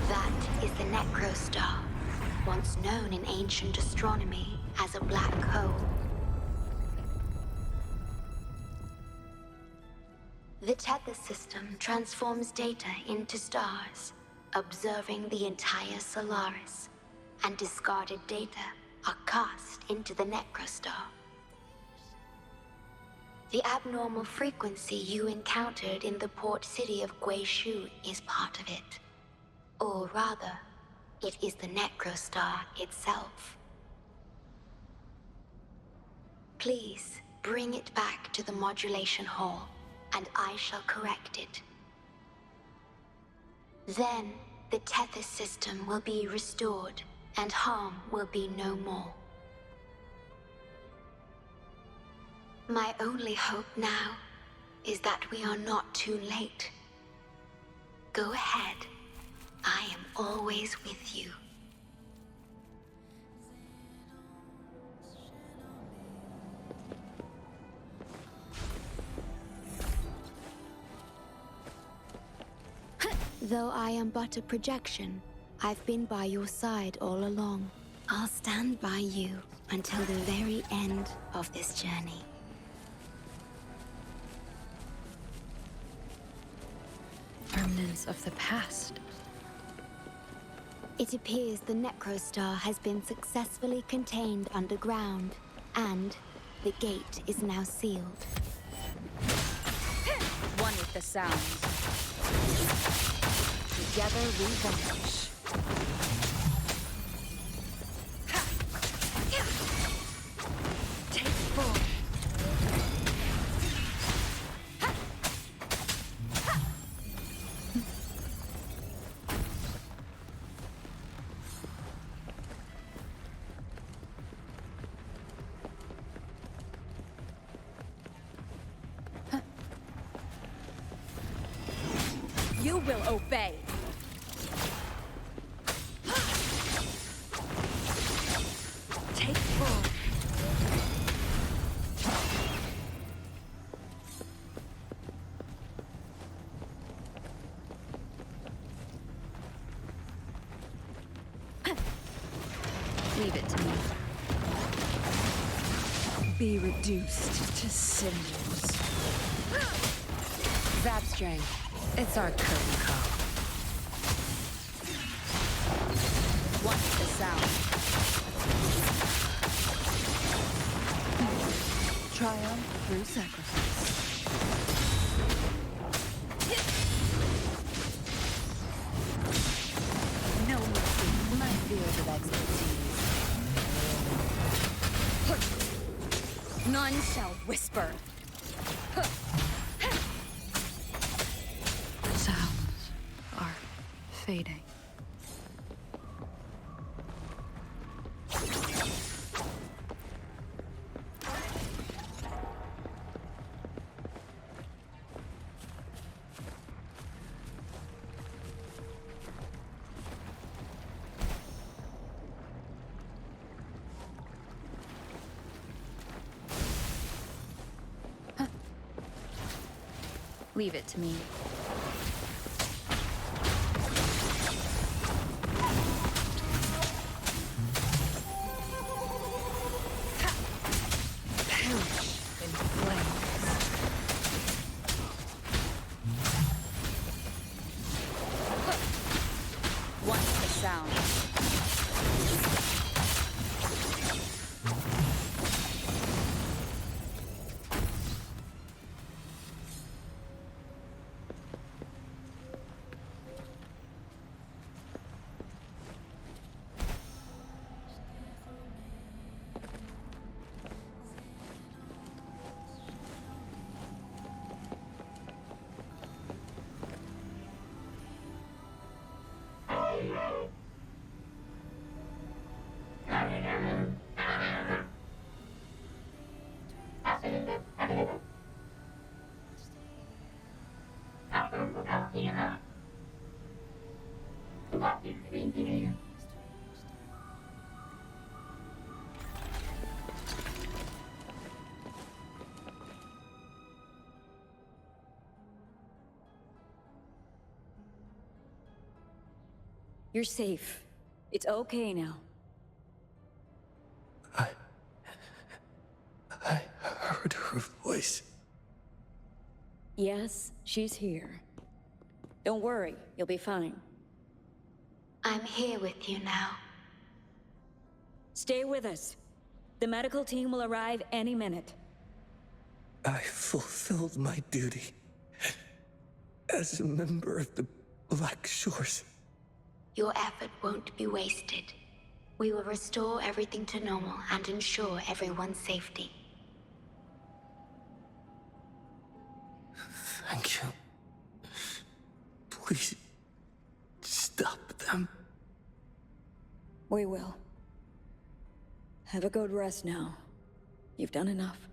That is the Necrostar, once known in ancient astronomy as a black hole. The tether system transforms data into stars, observing the entire Solaris, and discarded data are cast into the Necrostar. The abnormal frequency you encountered in the port city of Guishu is part of it. Or rather, it is the Necrostar itself. Please, bring it back to the modulation hall, and I shall correct it. Then, the tether system will be restored, and harm will be no more. My only hope now is that we are not too late. Go ahead. I am always with you. Though I am but a projection, I've been by your side all along. I'll stand by you until the very end of this journey. remnants of the past. It appears the Necrostar has been successfully contained underground, and the gate is now sealed. One with the sounds. Together we vanish. Take full. You will obey. Take full. Leave it to me. Be reduced to cinders. Zap string. It's our curtain call. Watch the sound. Triumph through sacrifice. No mercy. My field of expertise. None shall whisper. Sounds are fading. Leave it to me. Perish in flames. Watch the sound. You're safe. It's okay now. I heard her voice. Yes, she's here. Don't worry, you'll be fine. I'm here with you now. Stay with us. The medical team will arrive any minute. I fulfilled my duty as a member of the Black Shores. Your effort won't be wasted. We will restore everything to normal and ensure everyone's safety. Thank you. Please, stop them. We will. Have a good rest now. You've done enough.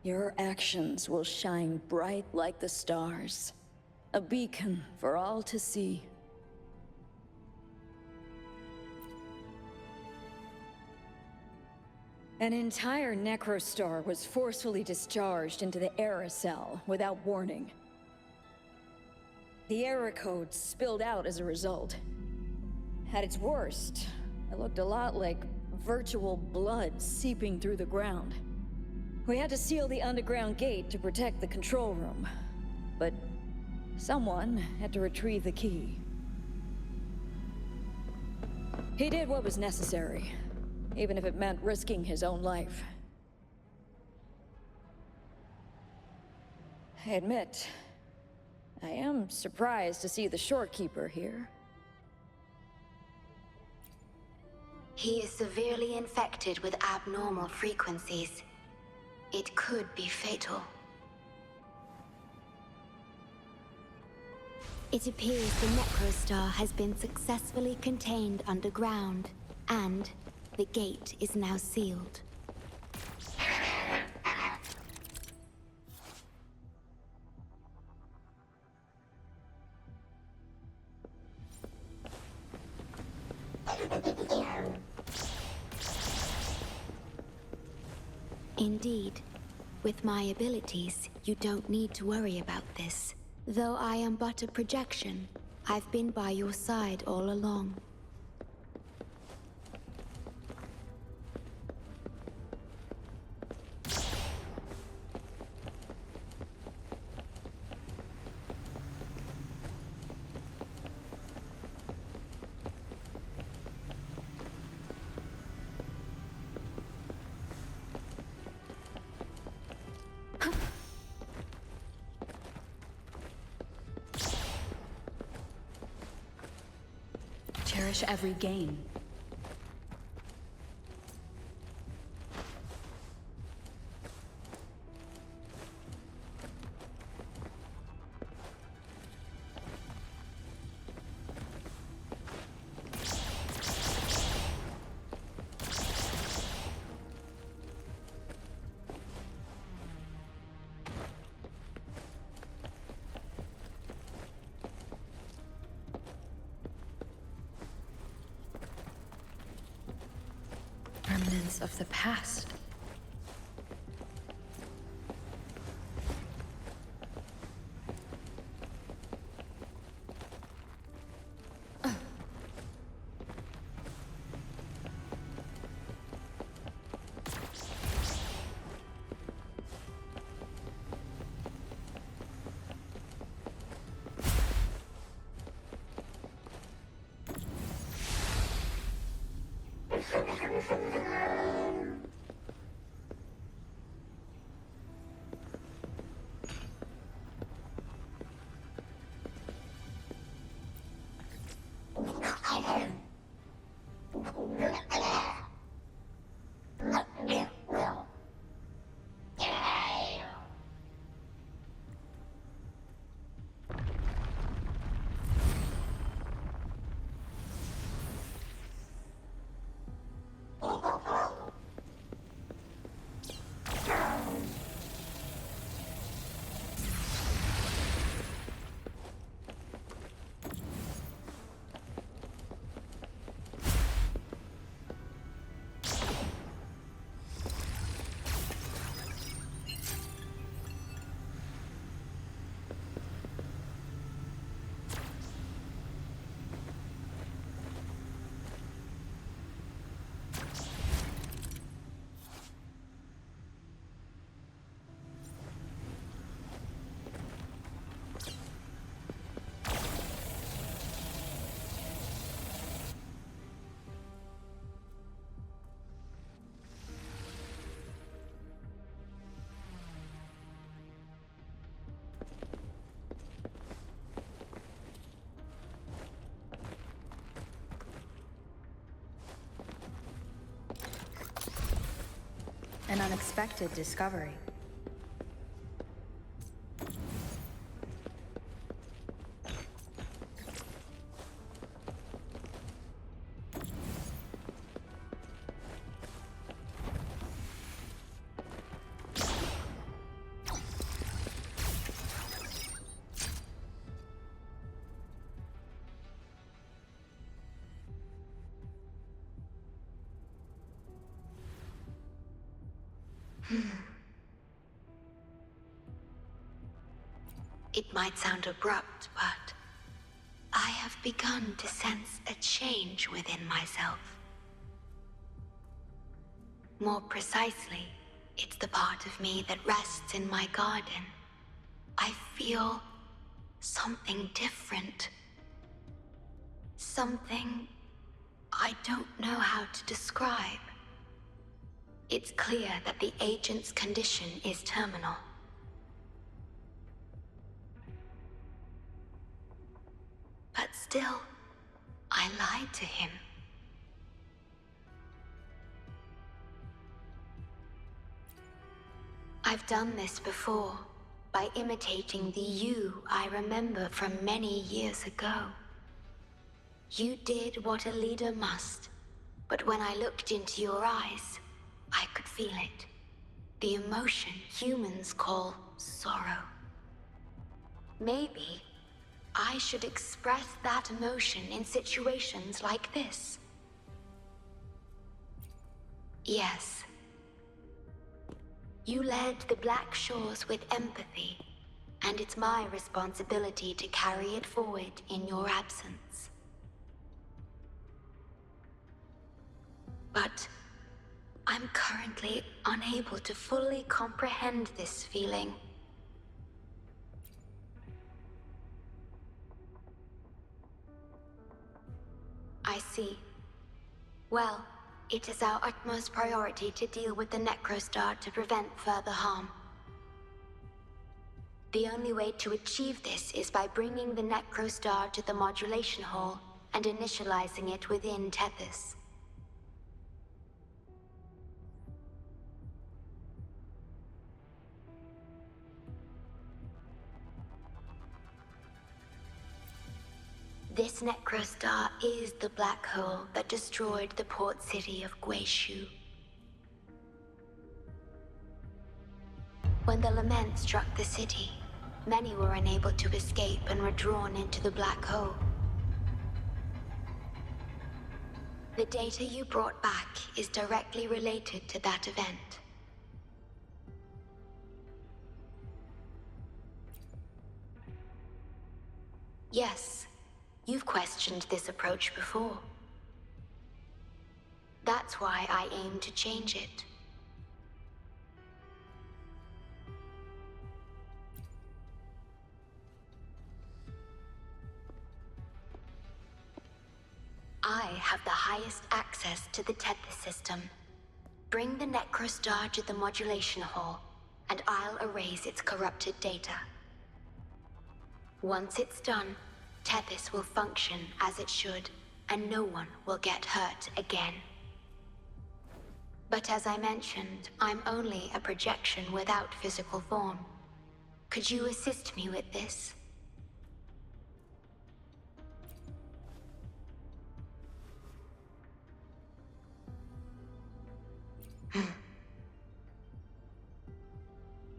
Your actions will shine bright like the stars. A beacon for all to see. An entire Necrostar was forcefully discharged into the Era Cell without warning. The Era codes spilled out as a result. At its worst, it looked a lot like virtual blood seeping through the ground. We had to seal the underground gate to protect the control room. But Someone had to retrieve the key. He did what was necessary, even if it meant risking his own life. I admit, I am surprised to see the Shorekeeper here. He is severely infected with abnormal frequencies. It could be fatal. It appears the Necrostar has been successfully contained underground, and the gate is now sealed. Indeed. With my abilities, you don't need to worry about this. Though I am but a projection, I've been by your side all along. Cherish every gain. Remnants of the past. An unexpected discovery. It might sound abrupt, but I have begun to sense a change within myself. More precisely, it's the part of me that rests in my garden. I feel so something different. Something I don't know how to describe. It's clear that the agent's condition is terminal. But still, I lied to him. I've done this before, by imitating the you I remember from many years ago. You did what a leader must, but when I looked into your eyes, I could feel it. The emotion humans call sorrow. Maybe I should express that emotion in situations like this. Yes. You led the Black Shores with empathy, and it's my responsibility to carry it forward in your absence. But I'm currently unable to fully comprehend this feeling. I see. Well, it is our utmost priority to deal with the Necrostar to prevent further harm. The only way to achieve this is by bringing the Necrostar to the modulation hall and initializing it within Tethys. This Necrostar is the black hole that destroyed the port city of Guaishu. When the Lament struck the city, many were unable to escape and were drawn into the black hole. The data you brought back is directly related to that event. Yes. You've questioned this approach before. That's why I aim to change it. I have the highest access to the Tethys system. Bring the Necrostar to the modulation hall, and I'll erase its corrupted data. Once it's done, Tethys will function as it should, and no one will get hurt again. But as I mentioned, I'm only a projection without physical form. Could you assist me with this?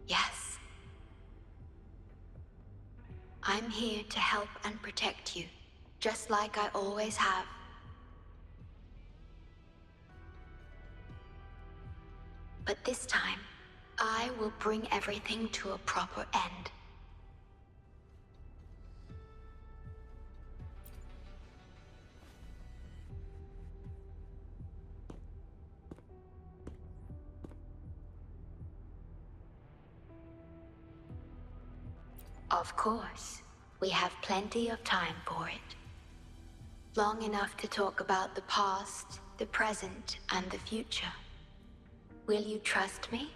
Yes. I'm here to help and protect you, just like I always have. But this time, I will bring everything to a proper end. Of course, we have plenty of time for it. Long enough to talk about the past, the present, and the future. Will you trust me?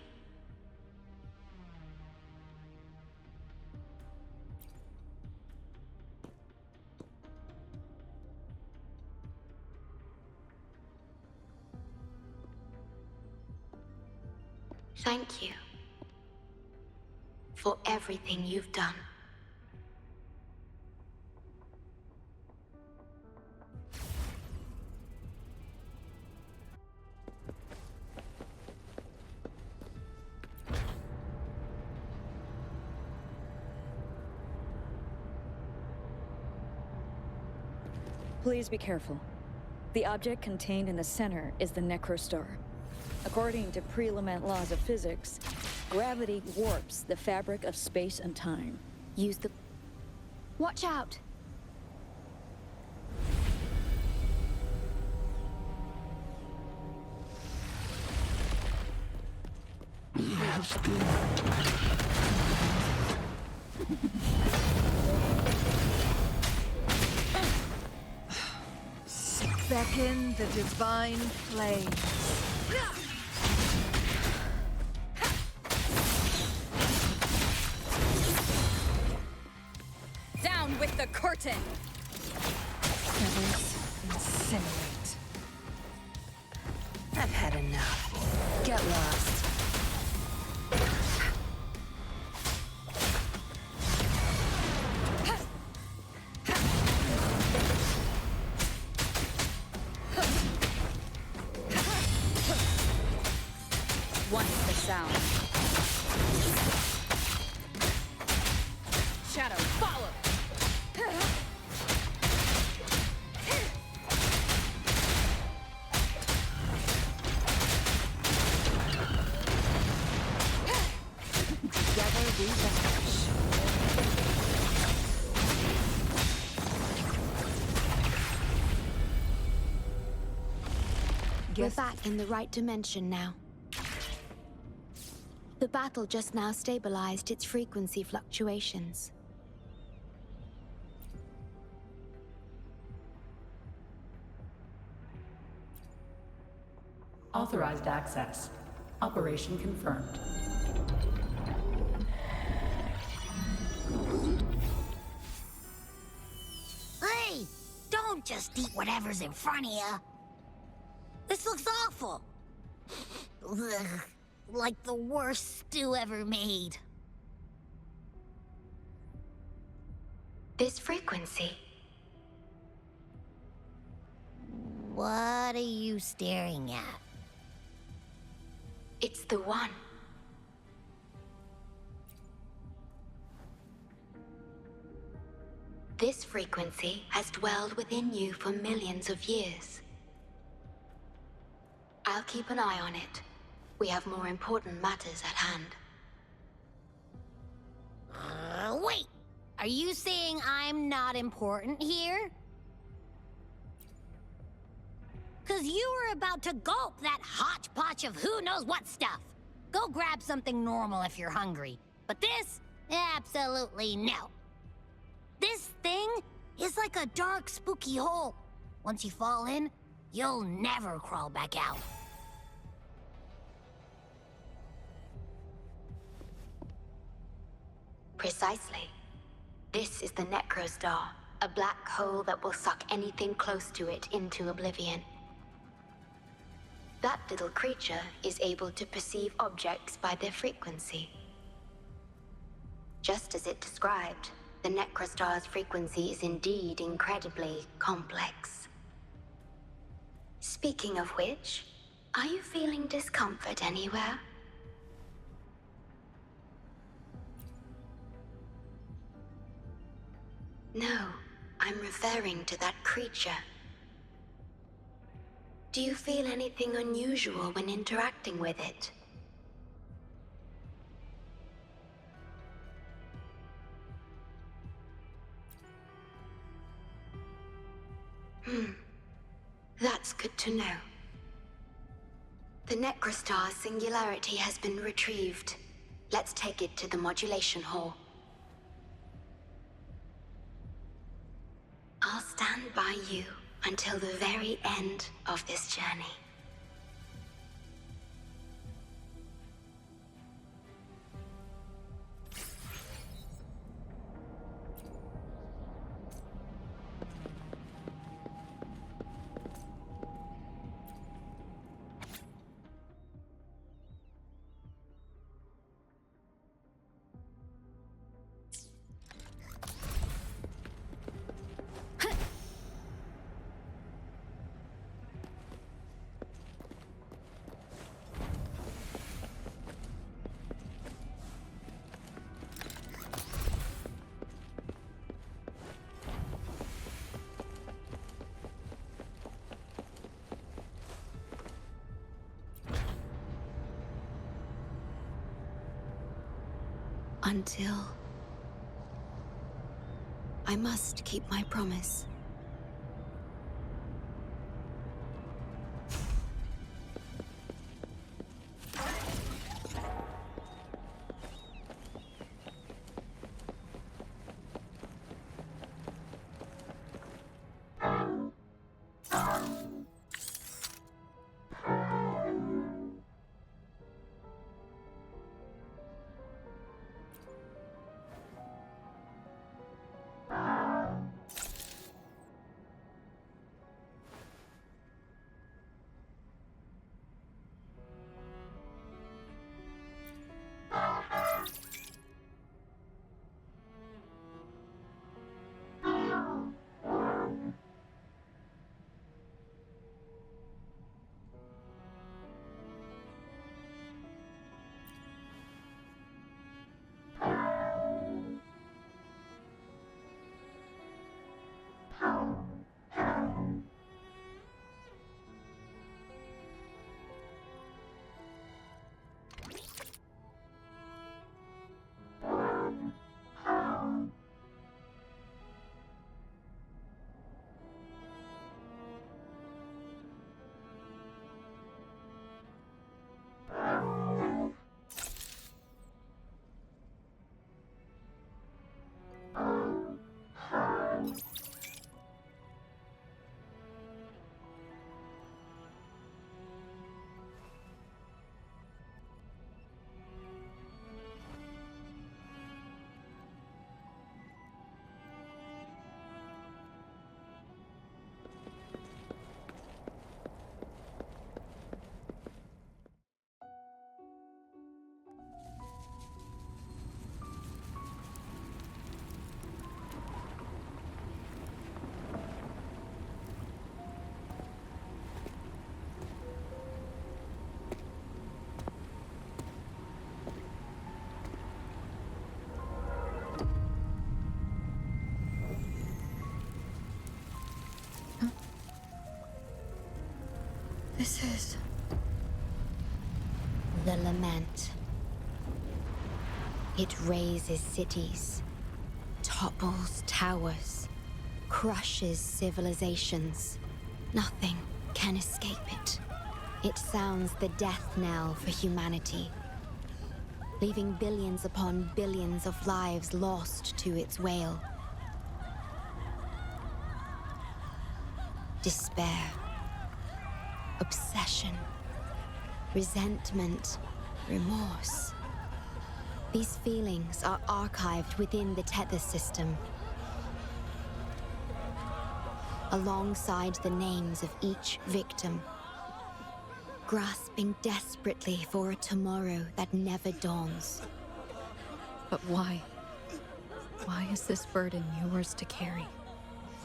Thank you for everything you've done. Please be careful. The object contained in the center is the Necrostar. According to pre-Lament laws of physics, gravity warps the fabric of space and time. Use the... Watch out! Beckon the divine flame. Down with the curtain! Feathers incinerate. I've had enough. Get lost. Once the sound. Shadow, follow! Together we vanish. We're back in the right dimension now. The battle just now stabilized its frequency fluctuations. Authorized access. Operation confirmed. Hey! Don't just eat whatever's in front of you. This looks awful. Ugh, like the worst stew ever made. This frequency. What are you staring at? It's the one. This frequency has dwelled within you for millions of years. I'll keep an eye on it. We have more important matters at hand. Wait! Are you saying I'm not important here? 'Cause you were about to gulp that hodgepodge of who knows what stuff. Go grab something normal if you're hungry. But this? Absolutely no. This thing is like a dark, spooky hole. Once you fall in, you'll never crawl back out. Precisely. This is the Necrostar, a black hole that will suck anything close to it into oblivion. That little creature is able to perceive objects by their frequency. Just as it described, the Necrostar's frequency is indeed incredibly complex. Speaking of which, are you feeling discomfort anywhere? No, I'm referring to that creature. Do you feel anything unusual when interacting with it? That's good to know. The Necrostar's singularity has been retrieved. Let's take it to the modulation hall. I'll stand by you until the very end of this journey. Until I must keep my promise. This is... The Lament. It razes cities, topples towers, crushes civilizations. Nothing can escape it. It sounds the death knell for humanity, leaving billions upon billions of lives lost to its wail. Despair, obsession, resentment, remorse. These feelings are archived within the Tethys system, alongside the names of each victim, grasping desperately for a tomorrow that never dawns. But why? Why is this burden yours to carry?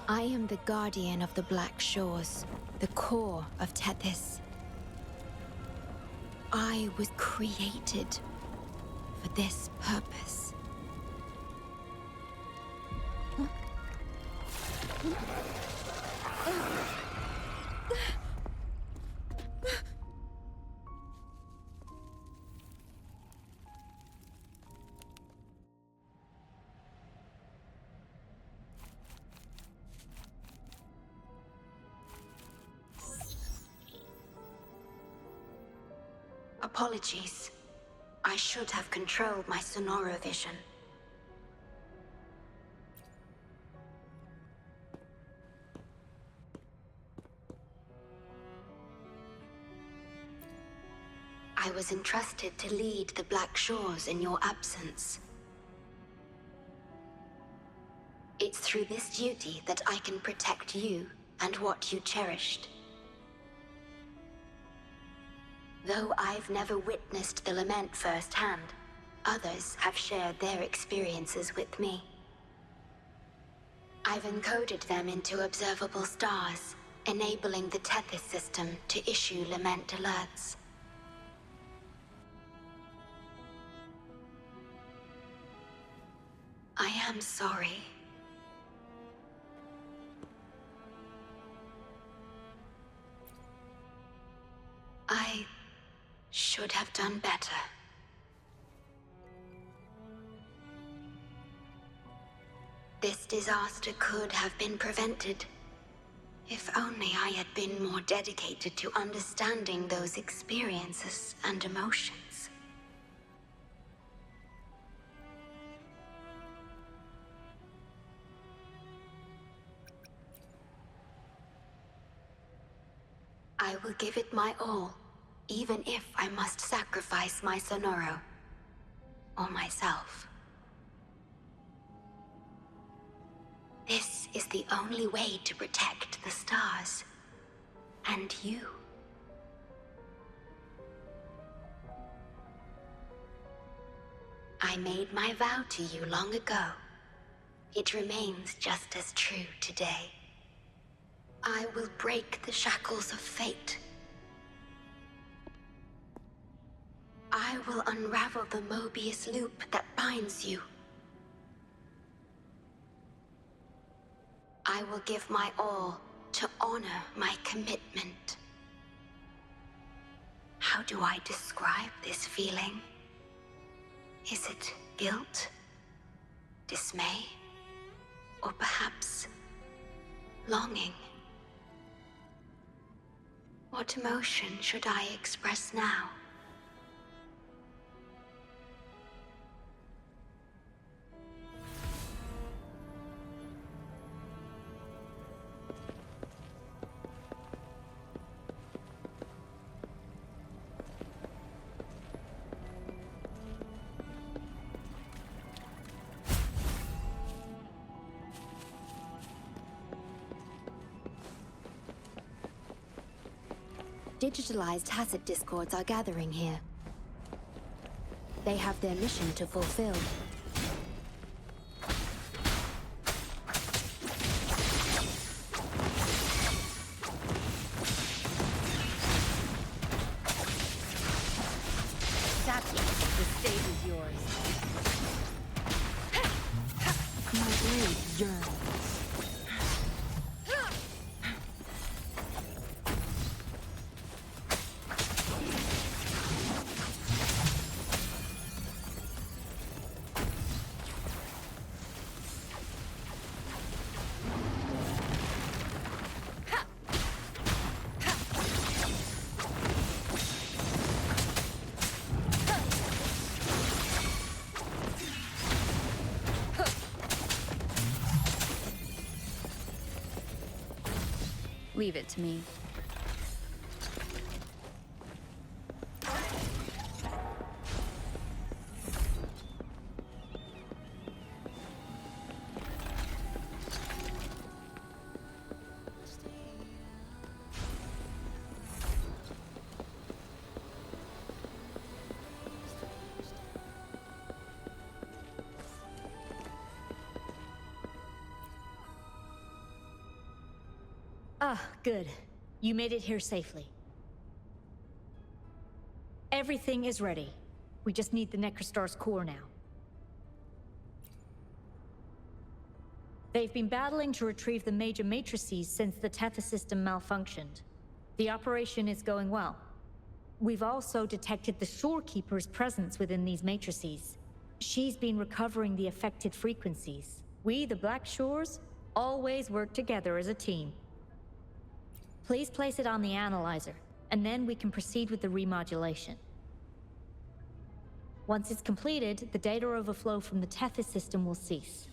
I am the guardian of the Black Shores, the core of Tethys. I was created for this purpose. Apologies. I should have controlled my Sonoro vision. I was entrusted to lead the Black Shores in your absence. It's through this duty that I can protect you and what you cherished. Though I've never witnessed the Lament firsthand, others have shared their experiences with me. I've encoded them into observable stars, enabling the Tethys system to issue Lament alerts. I am sorry. I should have done better. This disaster could have been prevented, if only I had been more dedicated to understanding those experiences and emotions. I will give it my all, even if I must sacrifice my Sonoro, or myself. This is the only way to protect the stars, and you. I made my vow to you long ago. It remains just as true today. I will break the shackles of fate. I will unravel the Mobius loop that binds you. I will give my all to honor my commitment. How do I describe this feeling? Is it guilt, dismay, or perhaps longing? What emotion should I express now? Digitalized Hasid discords are gathering here. They have their mission to fulfill. Sappy, the stage is yours. My blade yearns. Leave it to me. Ah, good. You made it here safely. Everything is ready. We just need the Necrostar's core now. They've been battling to retrieve the major matrices since the Tether system malfunctioned. The operation is going well. We've also detected the Shorekeeper's presence within these matrices. She's been recovering the affected frequencies. We, the Black Shores, always work together as a team. Please place it on the analyzer, and then we can proceed with the remodulation. Once it's completed, the data overflow from the Tethys system will cease.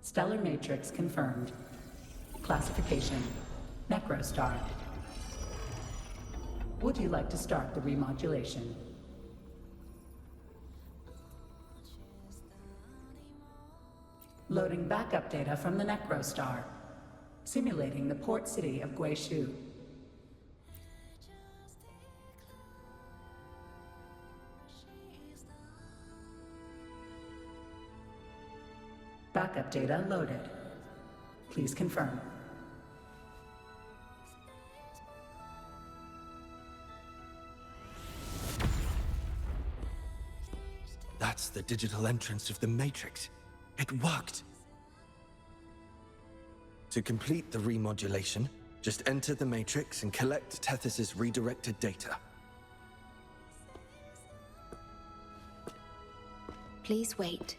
Stellar matrix confirmed. Classification: Necrostar. Would you like to start the remodulation? Loading backup data from the Necrostar. Simulating the port city of Guishu. Backup data loaded. Please confirm. That's the digital entrance of the Matrix. It worked! To complete the remodulation, just enter the Matrix and collect Tethys' redirected data. Please wait.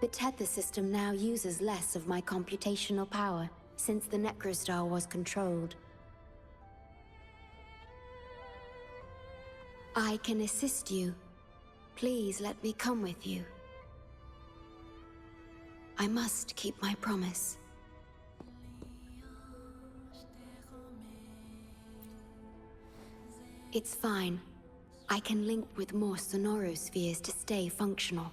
The Tether system now uses less of my computational power since the Necrostar was controlled. I can assist you. Please let me come with you. I must keep my promise. It's fine. I can link with more sonorospheres to stay functional.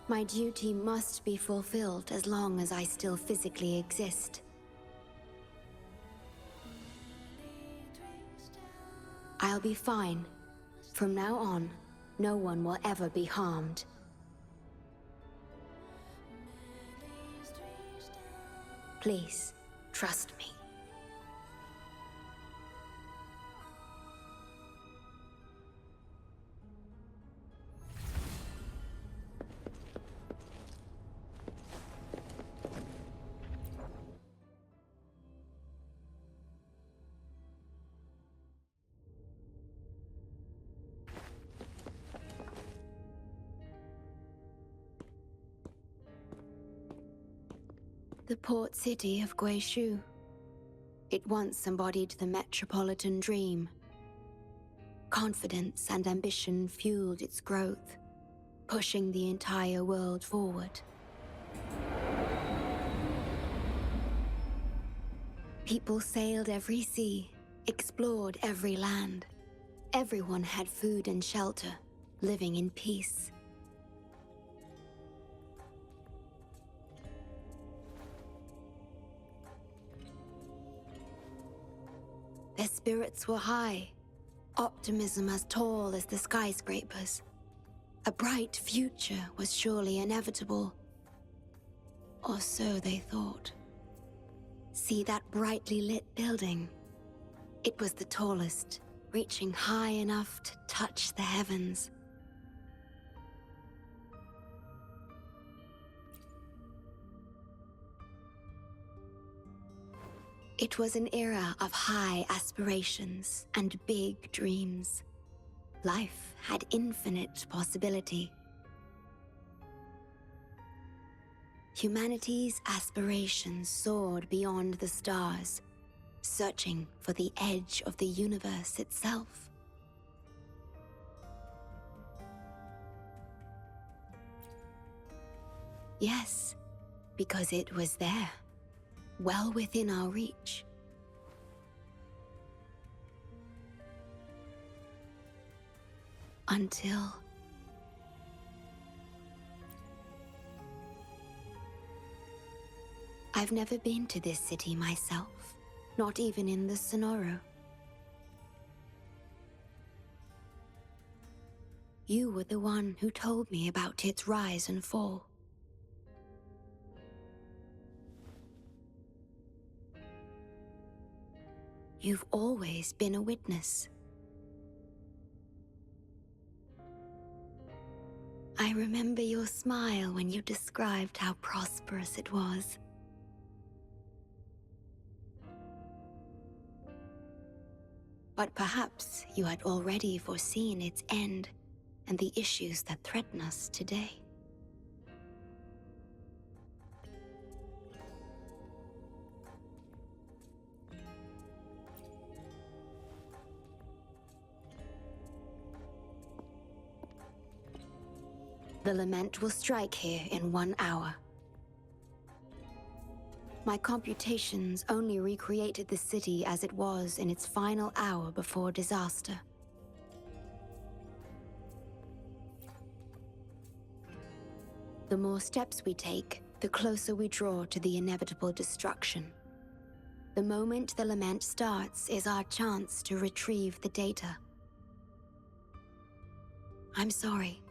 My duty must be fulfilled as long as I still physically exist. I'll be fine. From now on, no one will ever be harmed. Please, trust me. The port city of Guishu. It once embodied the metropolitan dream. Confidence and ambition fueled its growth, pushing the entire world forward. People sailed every sea, explored every land. Everyone had food and shelter, living in peace. Their spirits were high, optimism as tall as the skyscrapers. A bright future was surely inevitable. Or so they thought. See that brightly lit building? It was the tallest, reaching high enough to touch the heavens. It was an era of high aspirations and big dreams. Life had infinite possibility. Humanity's aspirations soared beyond the stars, searching for the edge of the universe itself. Yes, because it was there, well within our reach. Until... I've never been to this city myself, not even in the Sonoro. You were the one who told me about its rise and fall. You've always been a witness. I remember your smile when you described how prosperous it was. But perhaps you had already foreseen its end and the issues that threaten us today. The Lament will strike here in 1 hour. My computations only recreated the city as it was in its final hour before disaster. The more steps we take, the closer we draw to the inevitable destruction. The moment the Lament starts is our chance to retrieve the data. I'm sorry.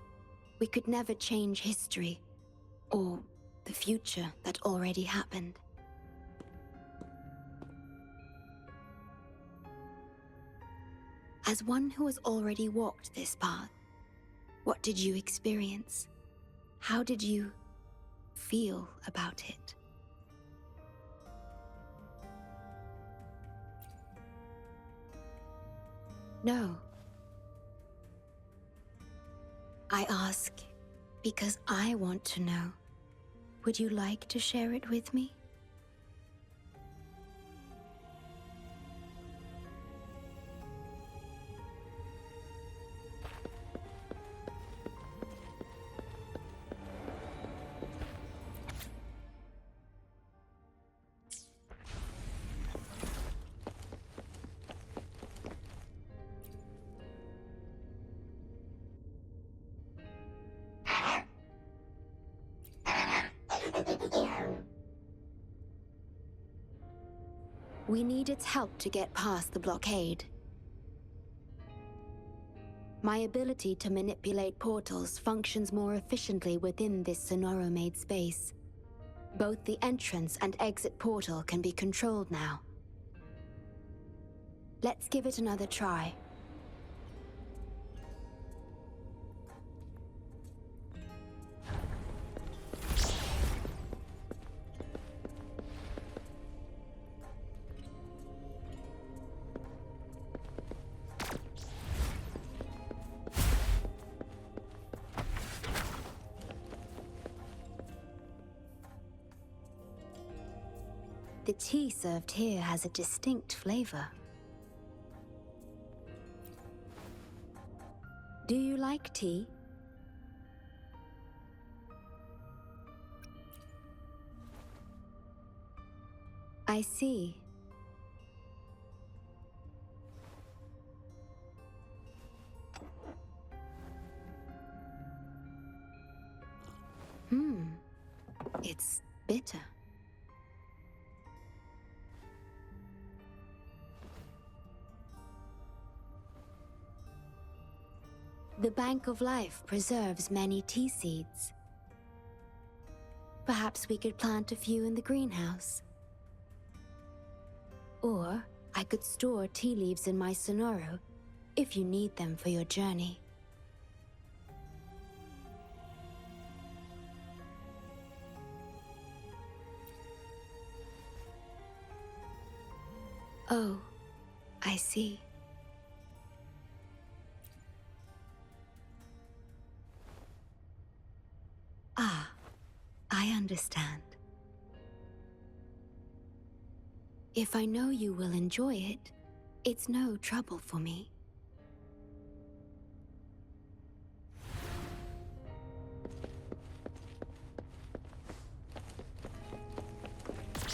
We could never change history, or the future that already happened. As one who has already walked this path, what did you experience? How did you feel about it? No. I ask because I want to know. Would you like to share it with me? We need its help to get past the blockade. My ability to manipulate portals functions more efficiently within this Sonoro-made space. Both the entrance and exit portal can be controlled now. Let's give it another try. The tea served here has a distinct flavor. Do you like tea? I see. It's bitter. The Bank of Life preserves many tea seeds. Perhaps we could plant a few in the greenhouse. Or I could store tea leaves in my Sonoro if you need them for your journey. Oh, I see. Ah, I understand. If I know you will enjoy it, it's no trouble for me.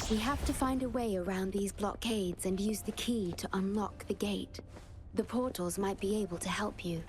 We have to find a way around these blockades and use the key to unlock the gate. The portals might be able to help you.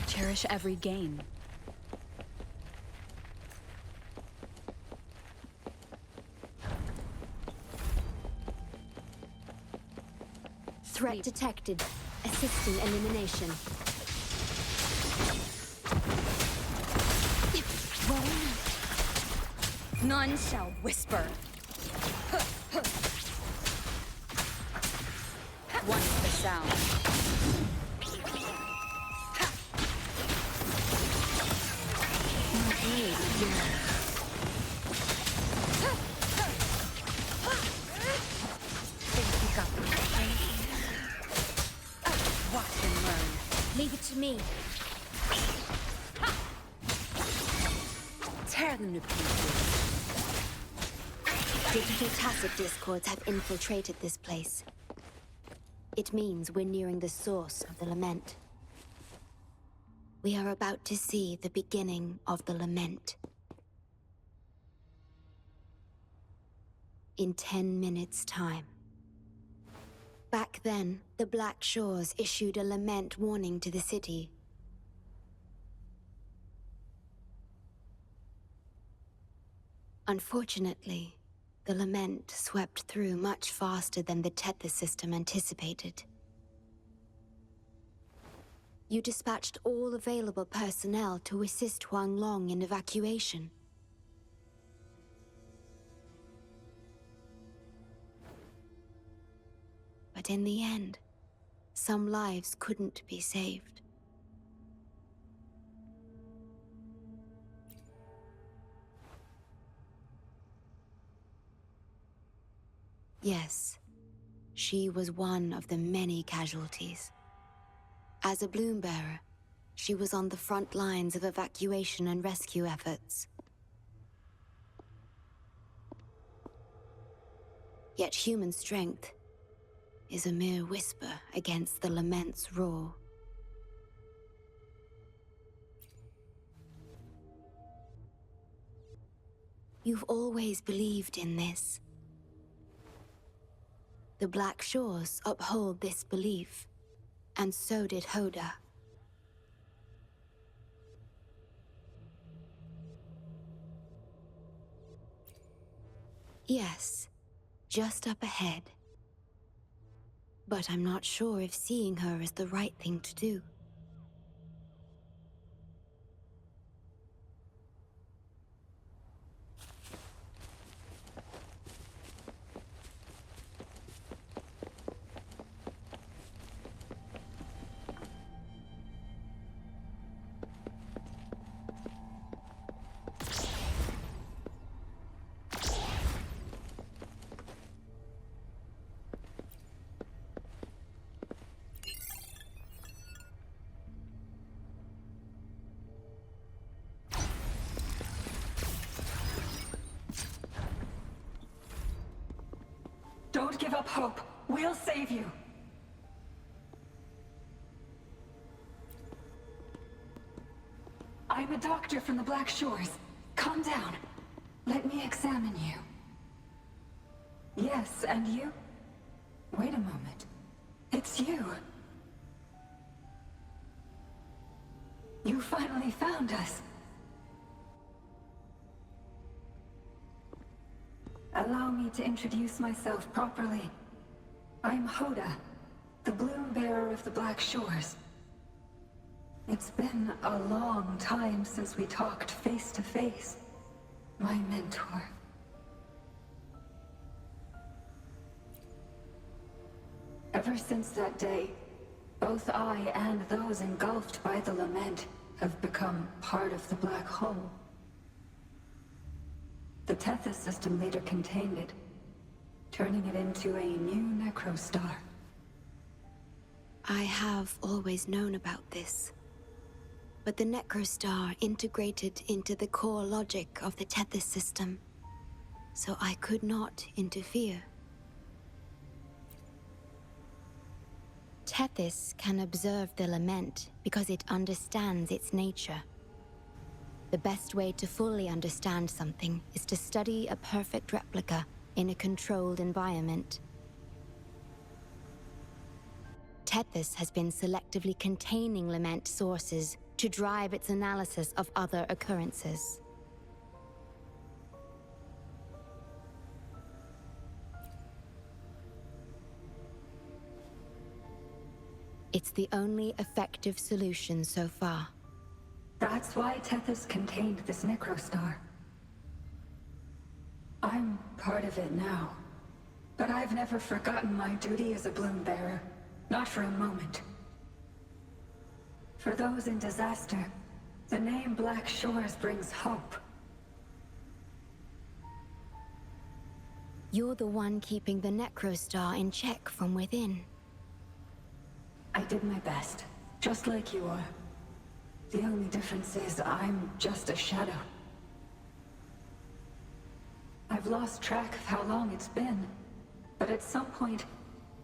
Cherish every gain. Threat detected. Assisting elimination. None shall whisper. Once the sound. Watch and learn. Leave it to me. Tear them to pieces. Digital tacit discords have infiltrated this place. It means we're nearing the source of the Lament. We are about to see the beginning of the Lament. In 10 minutes' time. Back then, the Black Shores issued a Lament warning to the city. Unfortunately, the Lament swept through much faster than the tether system anticipated. You dispatched all available personnel to assist Huang Long in evacuation. But in the end, some lives couldn't be saved. Yes, she was one of the many casualties. As a bloom bearer, she was on the front lines of evacuation and rescue efforts. Yet human strength is a mere whisper against the Lament's roar. You've always believed in this. The Black Shores uphold this belief, and so did Hoda. Yes, just up ahead. But I'm not sure if seeing her is the right thing to do. Don't give up hope. We'll save you. I'm a doctor from the Black Shores. Calm down. Let me examine you. Yes, and you? Wait a moment. It's you. You finally found us. Allow me to introduce myself properly. I'm Hoda, the bloom bearer of the Black Shores. It's been a long time since we talked face to face, my mentor. Ever since that day, both I and those engulfed by the Lament have become part of the black hole. The Tethys system later contained it, turning it into a new necrostar. I have always known about this. But the necrostar integrated into the core logic of the Tethys system, so I could not interfere. Tethys can observe the Lament because it understands its nature. The best way to fully understand something is to study a perfect replica in a controlled environment. Tethys has been selectively containing Lament sources to drive its analysis of other occurrences. It's the only effective solution so far. That's why Tethys contained this necrostar. I'm part of it now, but I've never forgotten my duty as a bloom bearer, not for a moment. For those in disaster, the name Black Shores brings hope. You're the one keeping the necrostar in check from within. I did my best, just like you are. The only difference is I'm just a shadow. I've lost track of how long it's been, but at some point,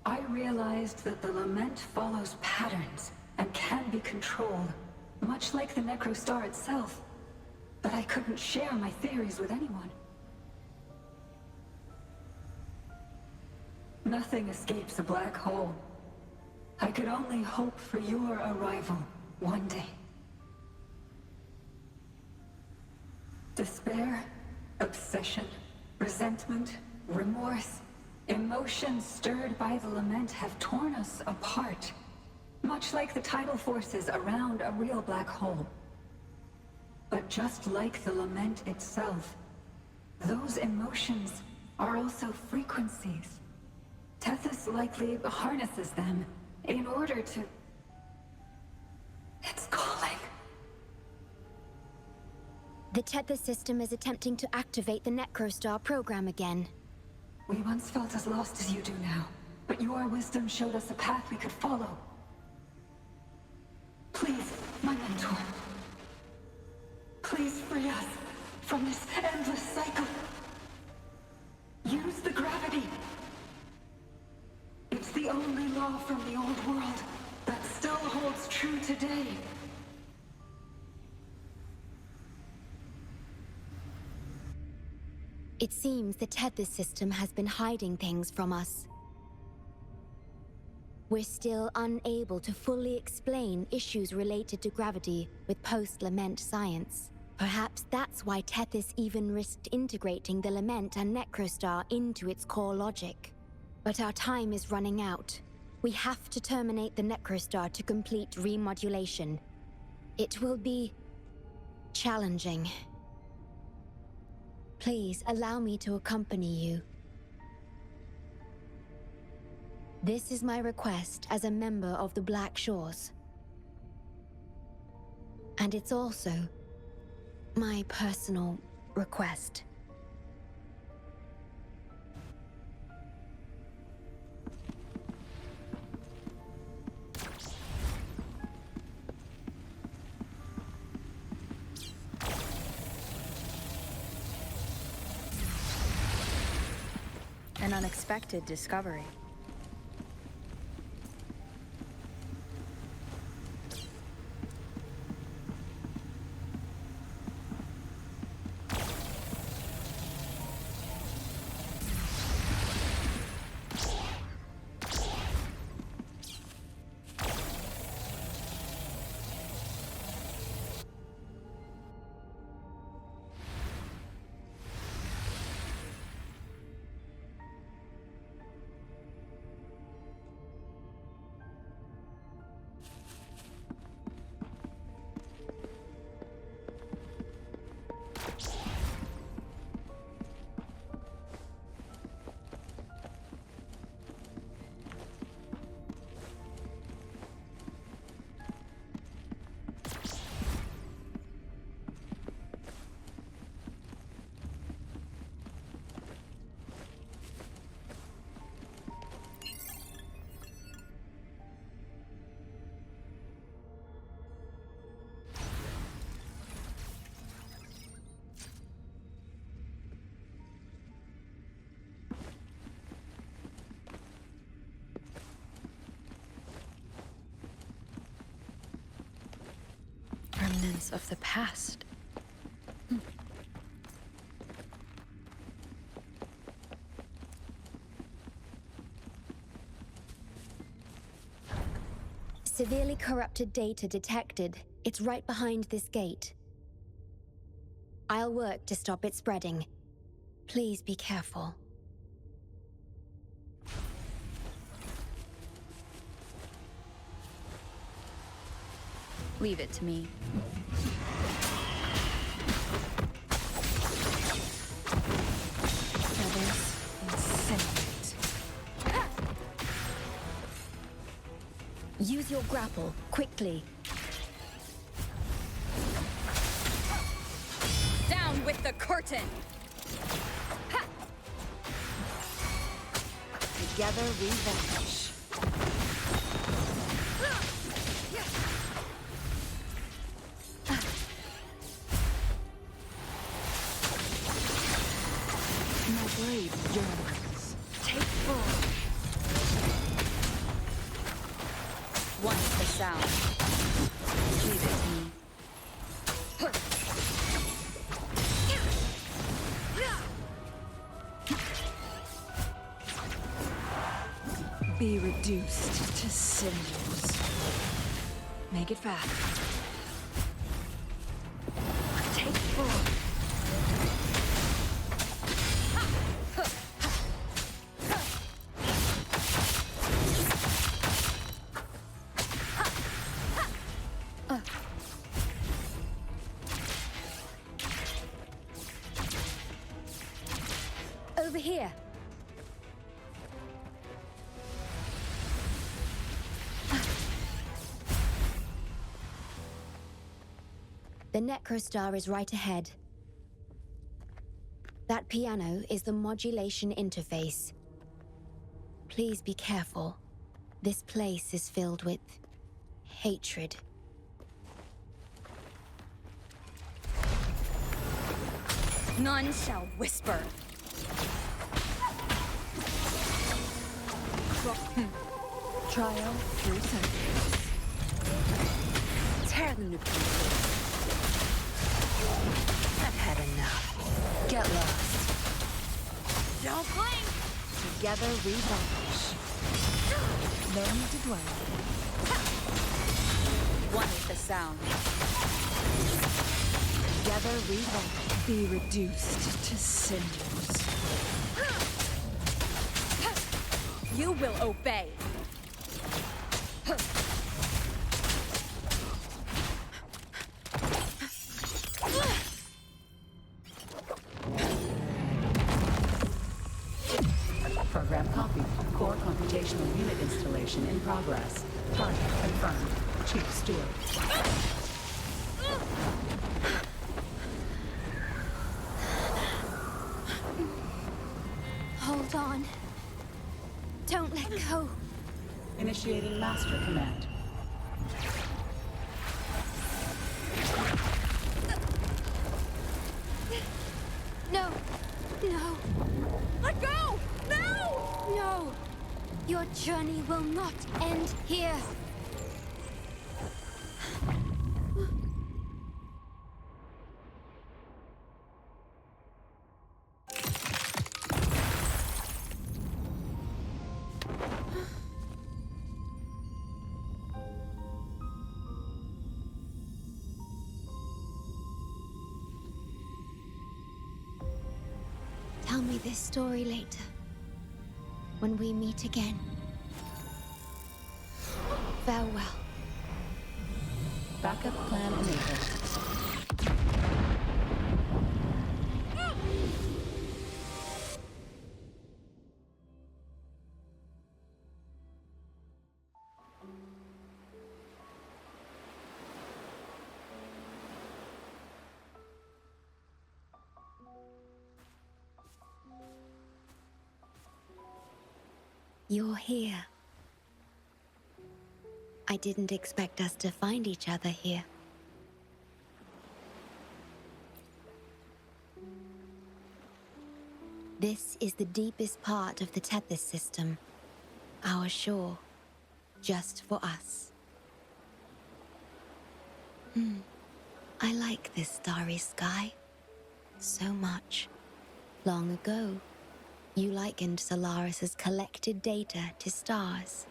I realized that the Lament follows patterns and can be controlled, much like the necrostar itself. But I couldn't share my theories with anyone. Nothing escapes a black hole. I could only hope for your arrival one day. Despair, obsession, resentment, remorse, emotions stirred by the Lament have torn us apart, much like the tidal forces around a real black hole. But just like the Lament itself, those emotions are also frequencies. Tethys likely harnesses them in order to... It's calling. The Tethys system is attempting to activate the necrostar program again. We once felt as lost as you do now, but your wisdom showed us a path we could follow. Please, my mentor. Please free us from this endless cycle. Use the gravity. It's the only law from the old world that still holds true today. It seems the Tethys system has been hiding things from us. We're still unable to fully explain issues related to gravity with post-Lament science. Perhaps that's why Tethys even risked integrating the Lament and necrostar into its core logic. But our time is running out. We have to terminate the necrostar to complete remodulation. It will be challenging. Please allow me to accompany you. This is my request as a member of the Black Shores. And it's also my personal request. An An unexpected discovery. Remnants of the past. Severely corrupted data detected. It's right behind this gate. I'll work to stop it spreading. Please be careful. Leave it to me. Feathers incinerate. Use your grapple, quickly. Down with the curtain! Together we vanish. My blade yearns. Take full. Once the sound. Leave it to me. Be reduced to cinders. Make it fast. Take full. Over here. The Necrostar is right ahead. That piano is the modulation interface. Please be careful. This place is filled with hatred. None shall whisper. Trial through sentence. Tear them to pieces. I've had enough. Get lost. Don't blink! Together we vanish. No need to dwell. One with the sound. Together we vanish. Be reduced to cinders. You will obey. Program copied. Core computational unit installation in progress. Target confirmed. Chief Steward. Hold on. Don't let go. Initiating master command. No. No. Let go! Now! Your journey will not end here. Tell me this story later, when we meet again. Farewell. Backup plan enabled. You're here. I didn't expect us to find each other here. This is the deepest part of the Tethys system. Our shore, just for us. I like this starry sky so much. Long ago, you likened Solaris's collected data to stars,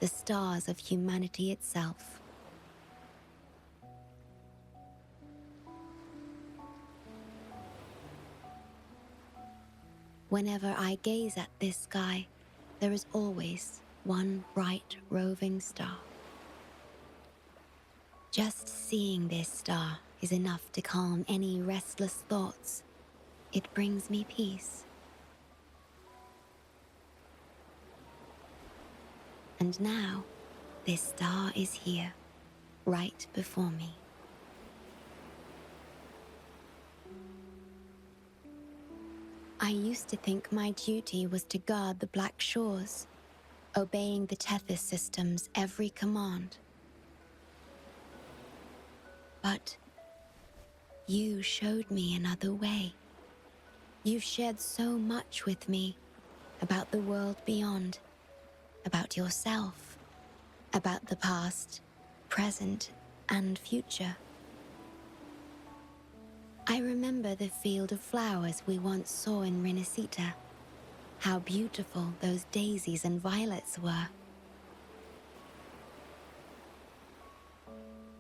the stars of humanity itself. Whenever I gaze at this sky, there is always one bright roving star. Just seeing this star is enough to calm any restless thoughts. It brings me peace. And now, this star is here, right before me. I used to think my duty was to guard the Black Shores, obeying the Tethys system's every command. But you showed me another way. You've shared so much with me about the world beyond, about yourself, about the past, present, and future. I remember the field of flowers we once saw in Renacita. How beautiful those daisies and violets were.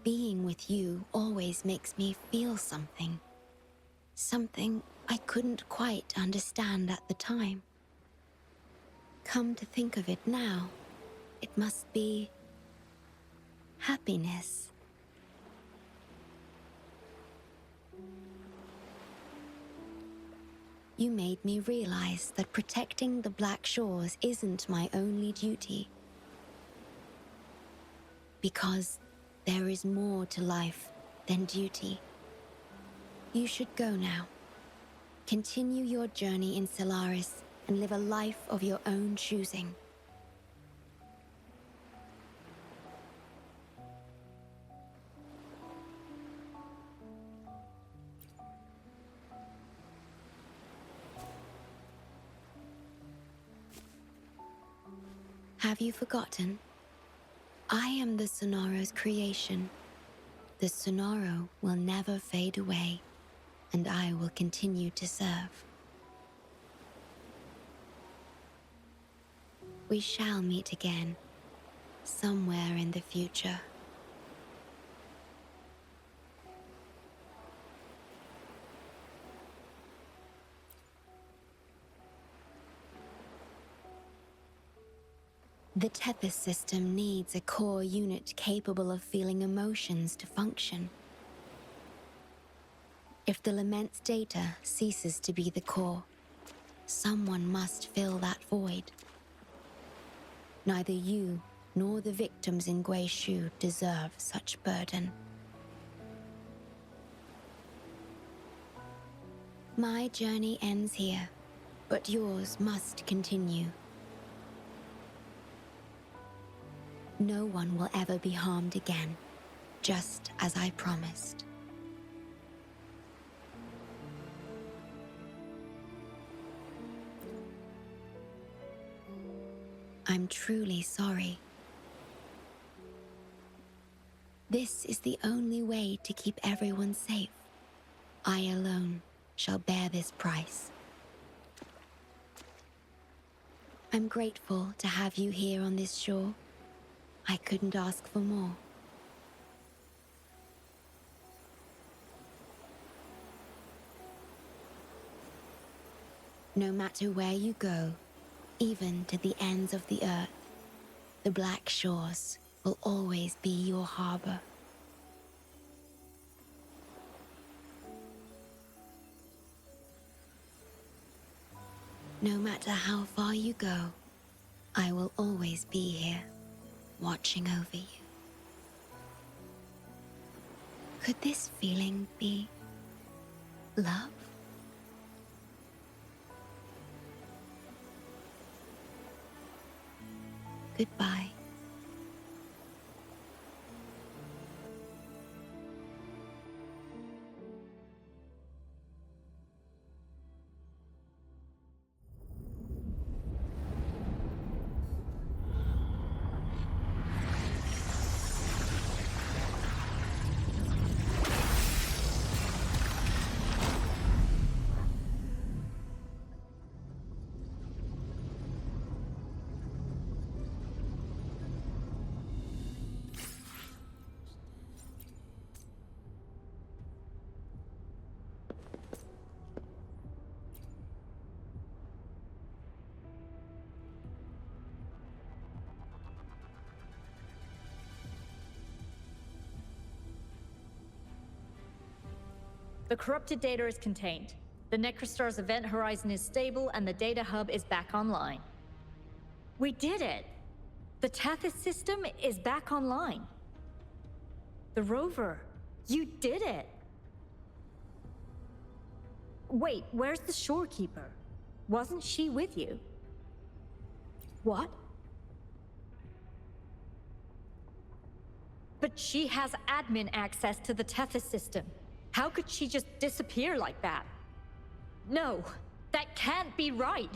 Being with you always makes me feel something. Something I couldn't quite understand at the time. Come to think of it now, it must be happiness. You made me realize that protecting the Black Shores isn't my only duty. Because there is more to life than duty. You should go now. Continue your journey in Solaris and live a life of your own choosing. Have you forgotten? I am the Sonoro's creation. The Sonoro will never fade away, and I will continue to serve. We shall meet again, somewhere in the future. The Tethys system needs a core unit capable of feeling emotions to function. If the Lament's data ceases to be the core, someone must fill that void. Neither you nor the victims in Guishu deserve such burden. My journey ends here, but yours must continue. No one will ever be harmed again, just as I promised. I'm truly sorry. This is the only way to keep everyone safe. I alone shall bear this price. I'm grateful to have you here on this shore. I couldn't ask for more. No matter where you go, even to the ends of the earth, the Black Shores will always be your harbor. No matter how far you go, I will always be here, watching over you. Could this feeling be love? Goodbye. The corrupted data is contained. The Necrostar's event horizon is stable and the data hub is back online. We did it! The Tethys system is back online. The rover, you did it! Wait, where's the Shorekeeper? Wasn't she with you? What? But she has admin access to the Tethys system. How could she just disappear like that? No, that can't be right.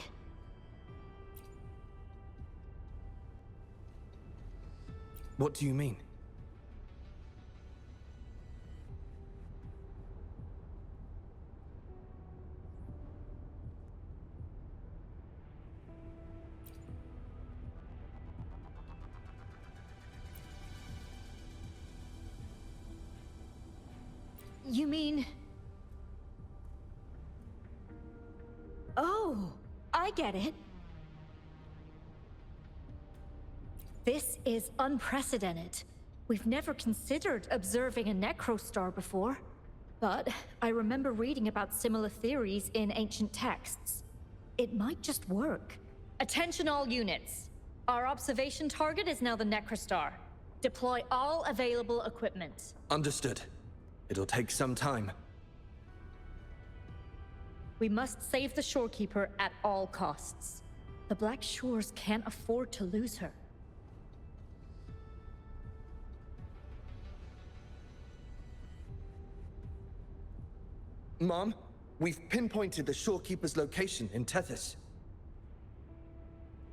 What do you mean? You mean... Oh, I get it. This is unprecedented. We've never considered observing a necrostar before. But I remember reading about similar theories in ancient texts. It might just work. Attention all units. Our observation target is now the necrostar. Deploy all available equipment. Understood. It'll take some time. We must save the Shorekeeper at all costs. The Black Shores can't afford to lose her. Mom, we've pinpointed the Shorekeeper's location in Tethys.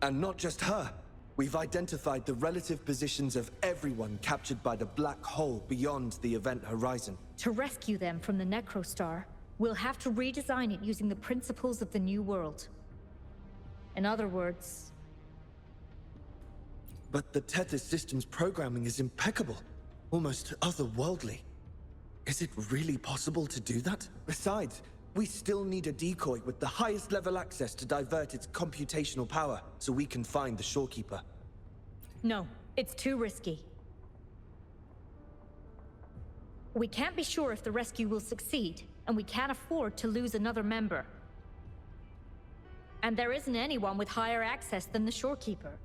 And not just her. We've identified the relative positions of everyone captured by the black hole beyond the event horizon. To rescue them from the necrostar, we'll have to redesign it using the principles of the New World. In other words... But the Tethys system's programming is impeccable. Almost otherworldly. Is it really possible to do that? Besides, we still need a decoy with the highest level access to divert its computational power so we can find the Shorekeeper. No, it's too risky. We can't be sure if the rescue will succeed, and we can't afford to lose another member. And there isn't anyone with higher access than the Shorekeeper.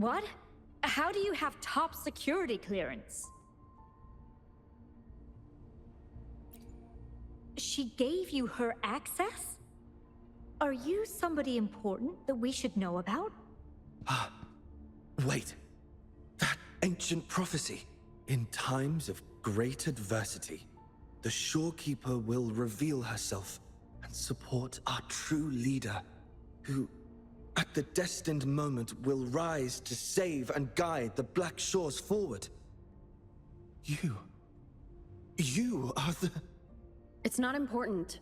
What? How do you have top security clearance? She gave you her access? Are you somebody important that we should know about? Wait. That ancient prophecy. In times of great adversity, the Shorekeeper will reveal herself and support our true leader, who, at the destined moment, will rise to save and guide the Black Shores forward. You are the... It's not important.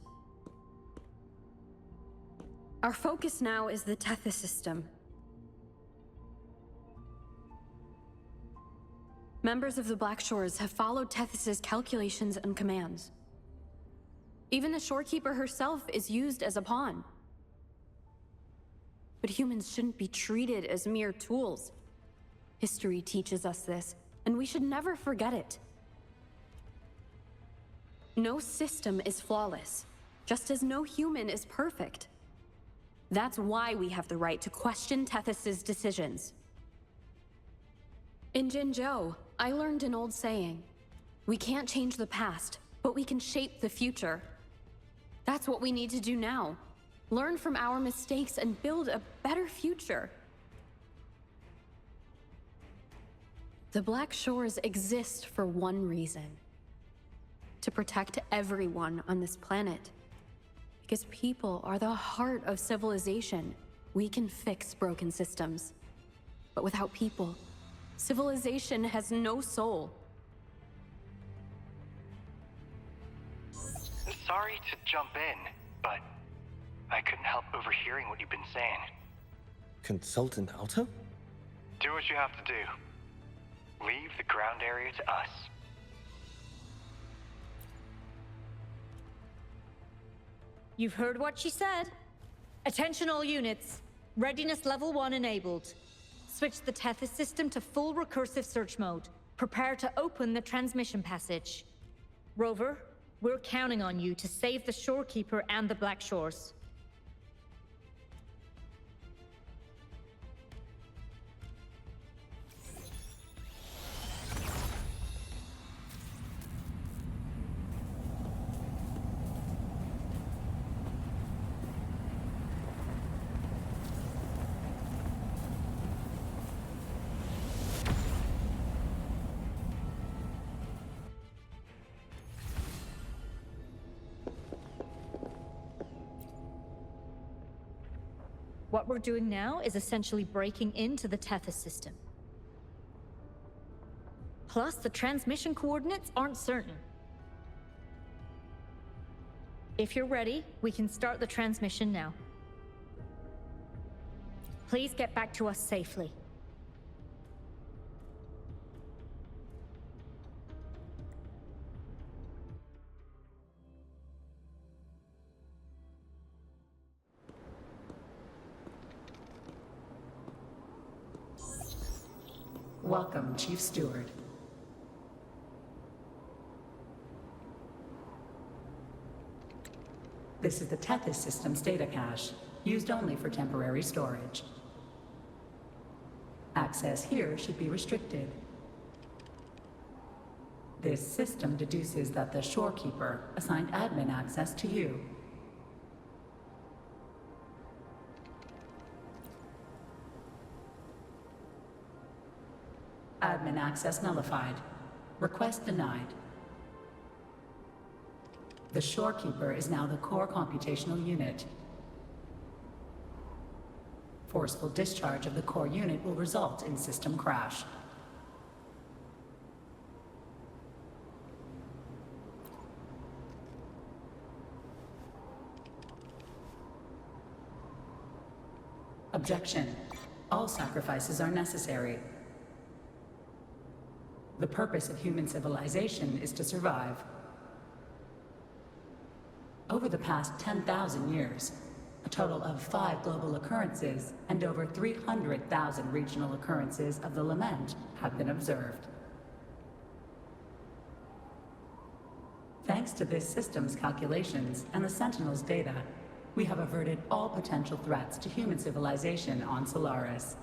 Our focus now is the Tethys system. Members of the Black Shores have followed Tethys' calculations and commands. Even the Shorekeeper herself is used as a pawn. But humans shouldn't be treated as mere tools. History teaches us this, and we should never forget it. No system is flawless, just as no human is perfect. That's why we have the right to question Tethys' decisions. In Jinzhou, I learned an old saying. We can't change the past, but we can shape the future. That's what we need to do now. Learn from our mistakes and build a better future. The Black Shores exist for one reason. To protect everyone on this planet. Because people are the heart of civilization. We can fix broken systems. But without people, civilization has no soul. Sorry to jump in, but I couldn't help overhearing what you've been saying. Consultant Alto? Do what you have to do. Leave the ground area to us. You've heard what she said. Attention all units. Readiness level 1 enabled. Switch the Tethys system to full recursive search mode. Prepare to open the transmission passage. Rover, we're counting on you to save the Shorekeeper and the Black Shores. What we're doing now is essentially breaking into the Tethys system. Plus, the transmission coordinates aren't certain. If you're ready, we can start the transmission now. Please get back to us safely. Welcome, Chief Steward. This is the Tethys system's data cache, used only for temporary storage. Access here should be restricted. This system deduces that the Shorekeeper assigned admin access to you. Admin access nullified. Request denied. The Shorekeeper is now the core computational unit. Forceful discharge of the core unit will result in system crash. Objection. All sacrifices are necessary. The purpose of human civilization is to survive. Over the past 10,000 years, a total of 5 global occurrences and over 300,000 regional occurrences of the Lament have been observed. Thanks to this system's calculations and the Sentinel's data, we have averted all potential threats to human civilization on Solaris.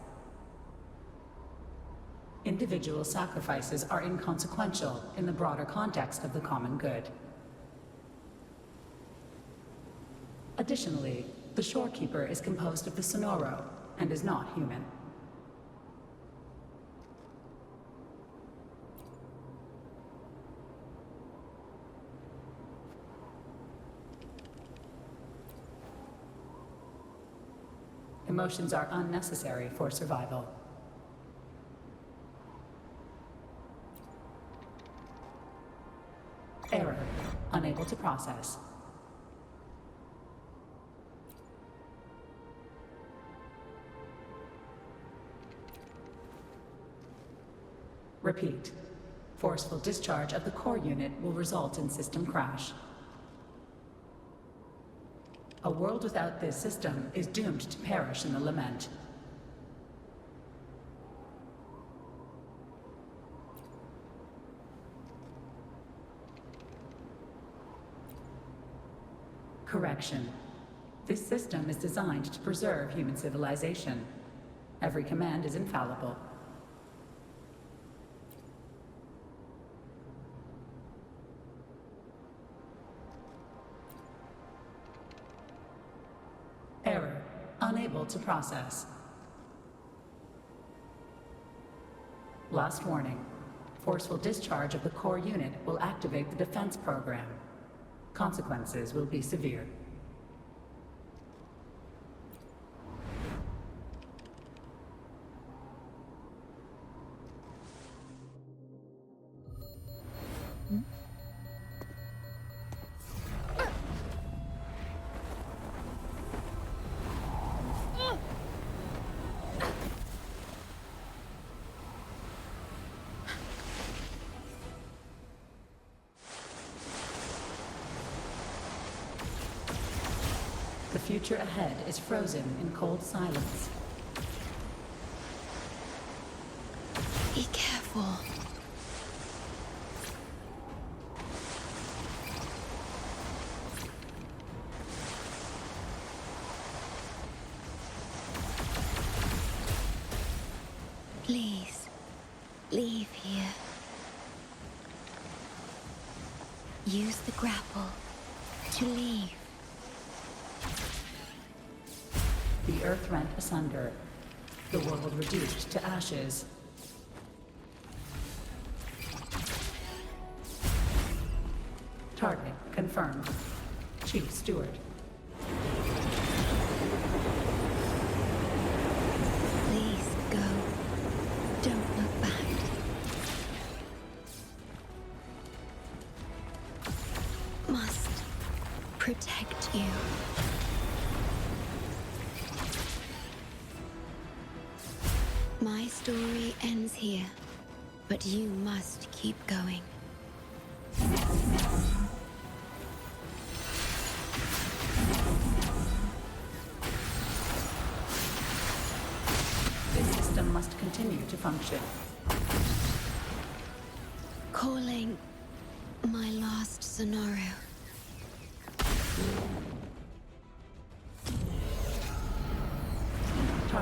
individual sacrifices are inconsequential in the broader context of the common good. Additionally, the Shorekeeper is composed of the Sonoro and is not human. Emotions are unnecessary for survival. Error. Unable to process. Repeat. Forceful discharge of the core unit will result in system crash. A world without this system is doomed to perish in the Lament. Correction. This system is designed to preserve human civilization. Every command is infallible. Error. Unable to process. Last warning. Forceful discharge of the core unit will activate the defense program. Consequences will be severe. The future ahead is frozen in cold silence. Be careful. Please, leave here. Use the grapple to leave. The earth rent asunder. The world reduced to ashes. Target confirmed. Chief Steward. Please go. Don't look back. Must protect you. My story ends here, but you must keep going. This system must continue to function. Calling my last scenario.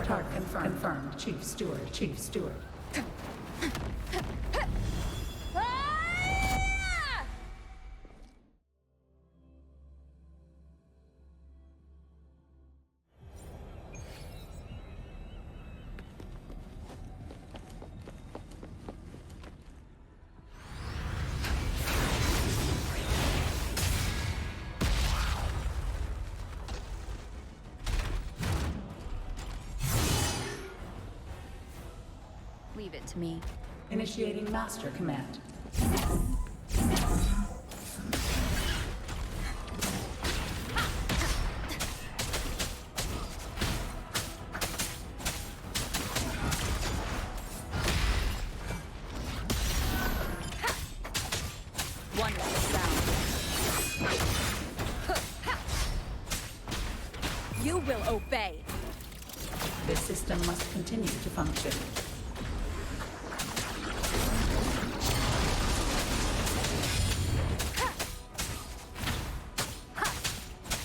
Target confirmed. Chief Steward. Chief Steward. Leave it to me. Initiating master command. One less sound. You will obey. This system must continue to function.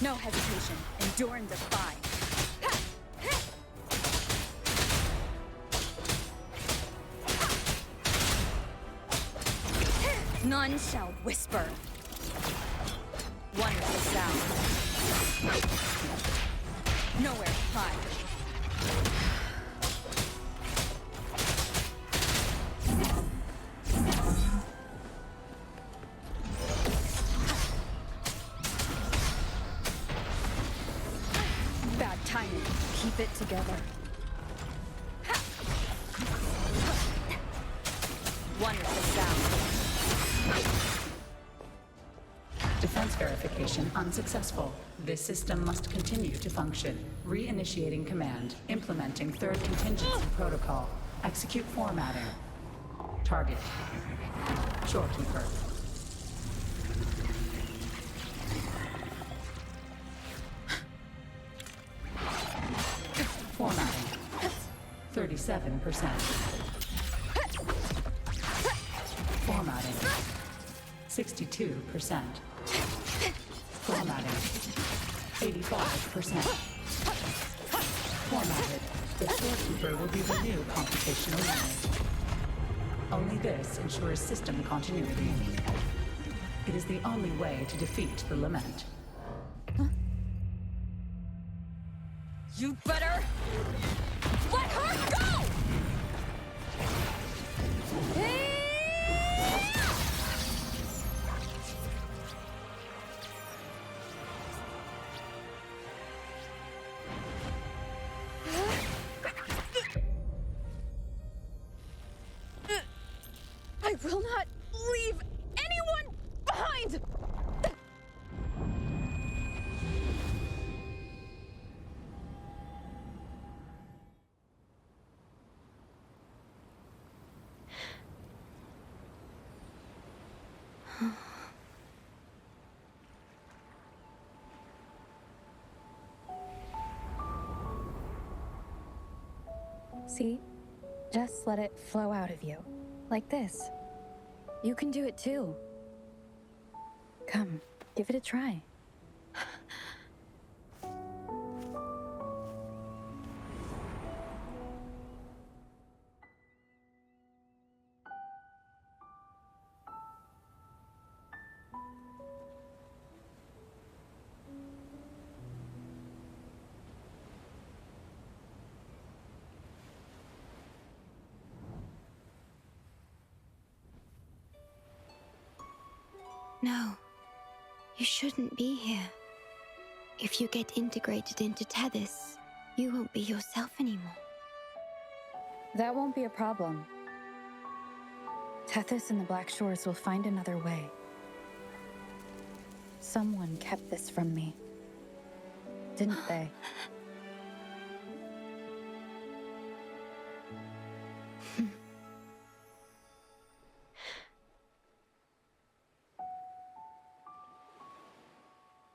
No hesitation. Endure and defy. None shall whisper. Wonderful sound. Nowhere to hide. Bad timing. Keep it together. Wonderful sound. Defense verification unsuccessful. This system must continue to function. Reinitiating command. Implementing third contingency protocol. Execute formatting. Target. Shorekeeper. Formatting. 37%. Formatting. 62%. Formatting. 85%. Formatted. The Shorekeeper will be the new computational unit. Only this ensures system continuity. It is the only way to defeat the Lament. You better let her go! I will not leave anyone behind! See? Just let it flow out of you. Like this. You can do it too. Come, give it a try. No, you shouldn't be here. If you get integrated into Tethys, you won't be yourself anymore. That won't be a problem. Tethys and the Black Shores will find another way. Someone kept this from me. Didn't they?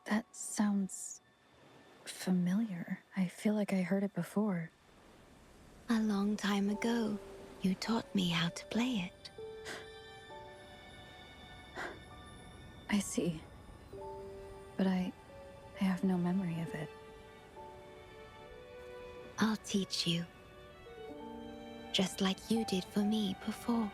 That sounds familiar. I feel like I heard it before. A long time ago, you taught me how to play it. I see. But I have no memory of it. I'll teach you. Just like you did for me before.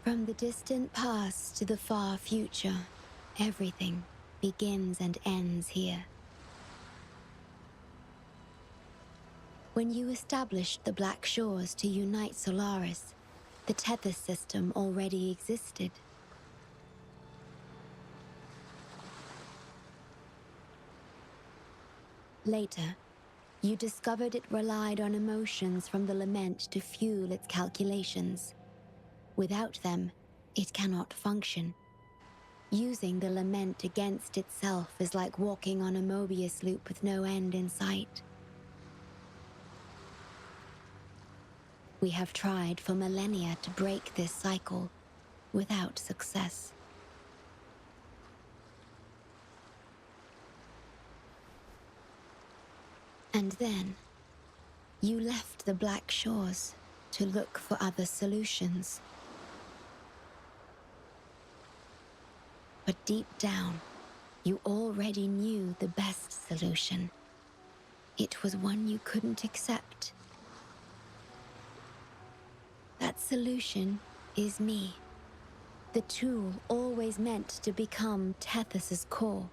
From the distant past to the far future, everything begins and ends here. When you established the Black Shores to unite Solaris, the Tethys system already existed. Later, You discovered it relied on emotions from the Lament to fuel its calculations. Without them, it cannot function. Using the Lament against itself is like walking on a Mobius loop with no end in sight. We have tried for millennia to break this cycle, without success. And then, you left the Black Shores to look for other solutions. But deep down, you already knew the best solution. It was one you couldn't accept. That solution is me. The tool always meant to become Tethys' core.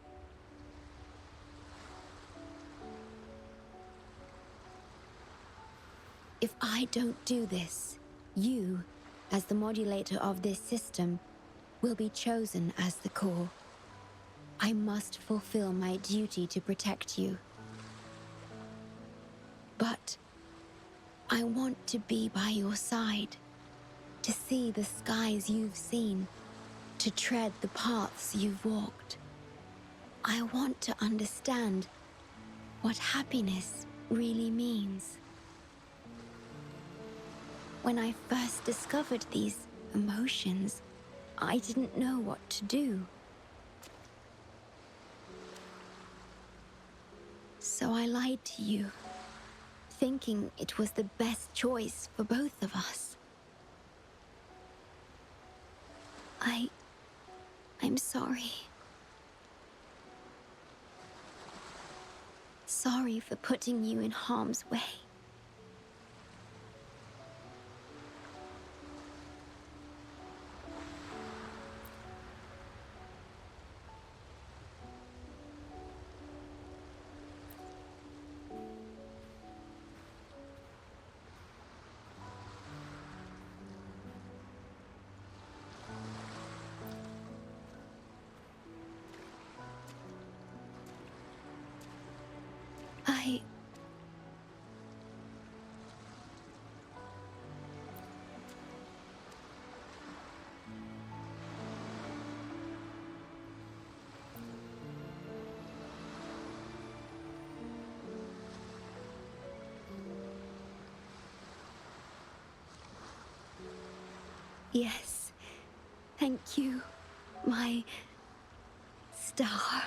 If I don't do this, you, as the modulator of this system, will be chosen as the core. I must fulfill my duty to protect you. But I want to be by your side, to see the skies you've seen, to tread the paths you've walked. I want to understand what happiness really means. When I first discovered these emotions, I didn't know what to do. So I lied to you, thinking it was the best choice for both of us. I'm sorry. Sorry for putting you in harm's way. Yes, thank you, my star.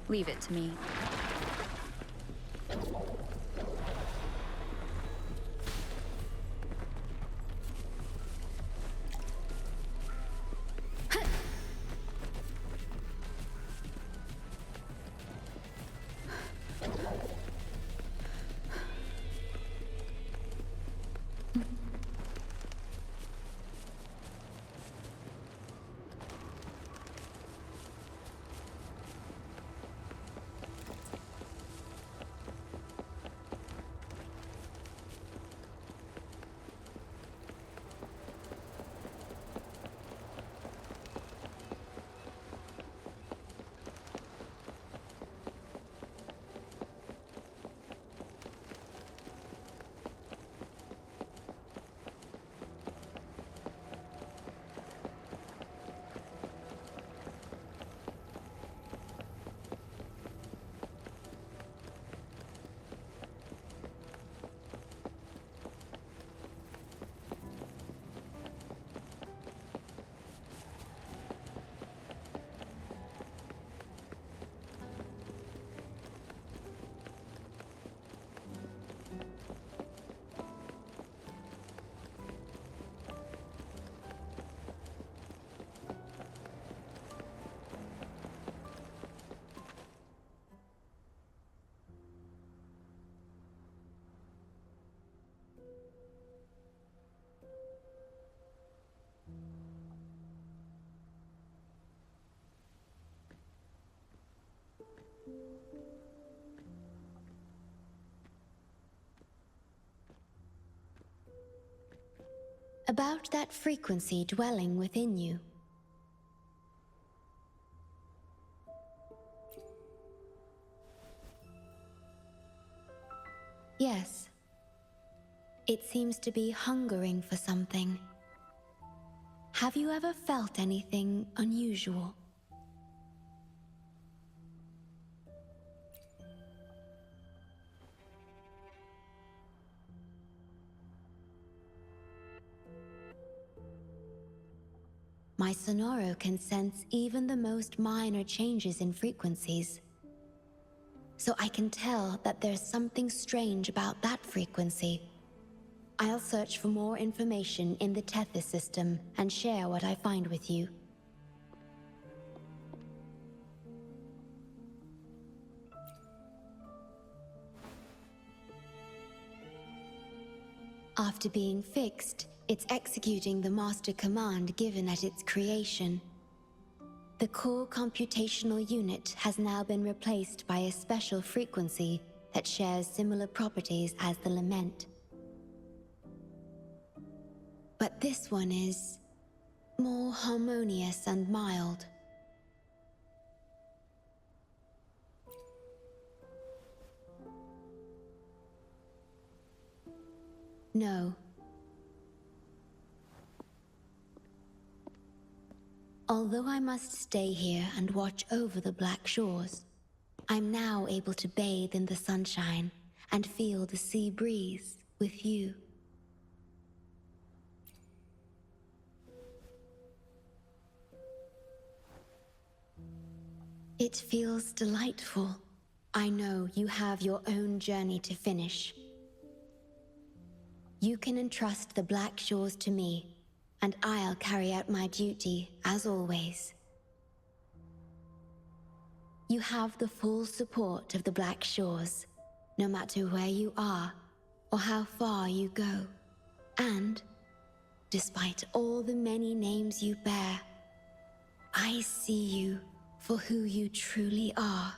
Leave it to me. About that frequency dwelling within you. Yes. It seems to be hungering for something. Have you ever felt anything unusual? My Sonoro can sense even the most minor changes in frequencies. So I can tell that there's something strange about that frequency. I'll search for more information in the Tethys system and share what I find with you. After being fixed, it's executing the master command given at its creation. The core computational unit has now been replaced by a special frequency that shares similar properties as the Lament. But this one is more harmonious and mild. No. Although I must stay here and watch over the Black Shores, I'm now able to bathe in the sunshine and feel the sea breeze with you. It feels delightful. I know you have your own journey to finish. You can entrust the Black Shores to me, and I'll carry out my duty, as always. You have the full support of the Black Shores, no matter where you are or how far you go. And, despite all the many names you bear, I see you for who you truly are.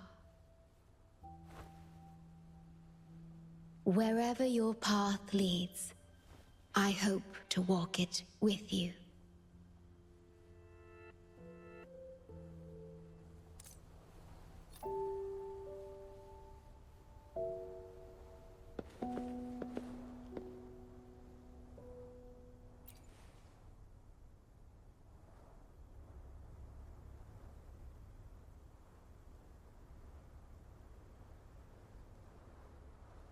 Wherever your path leads, I hope to walk it with you.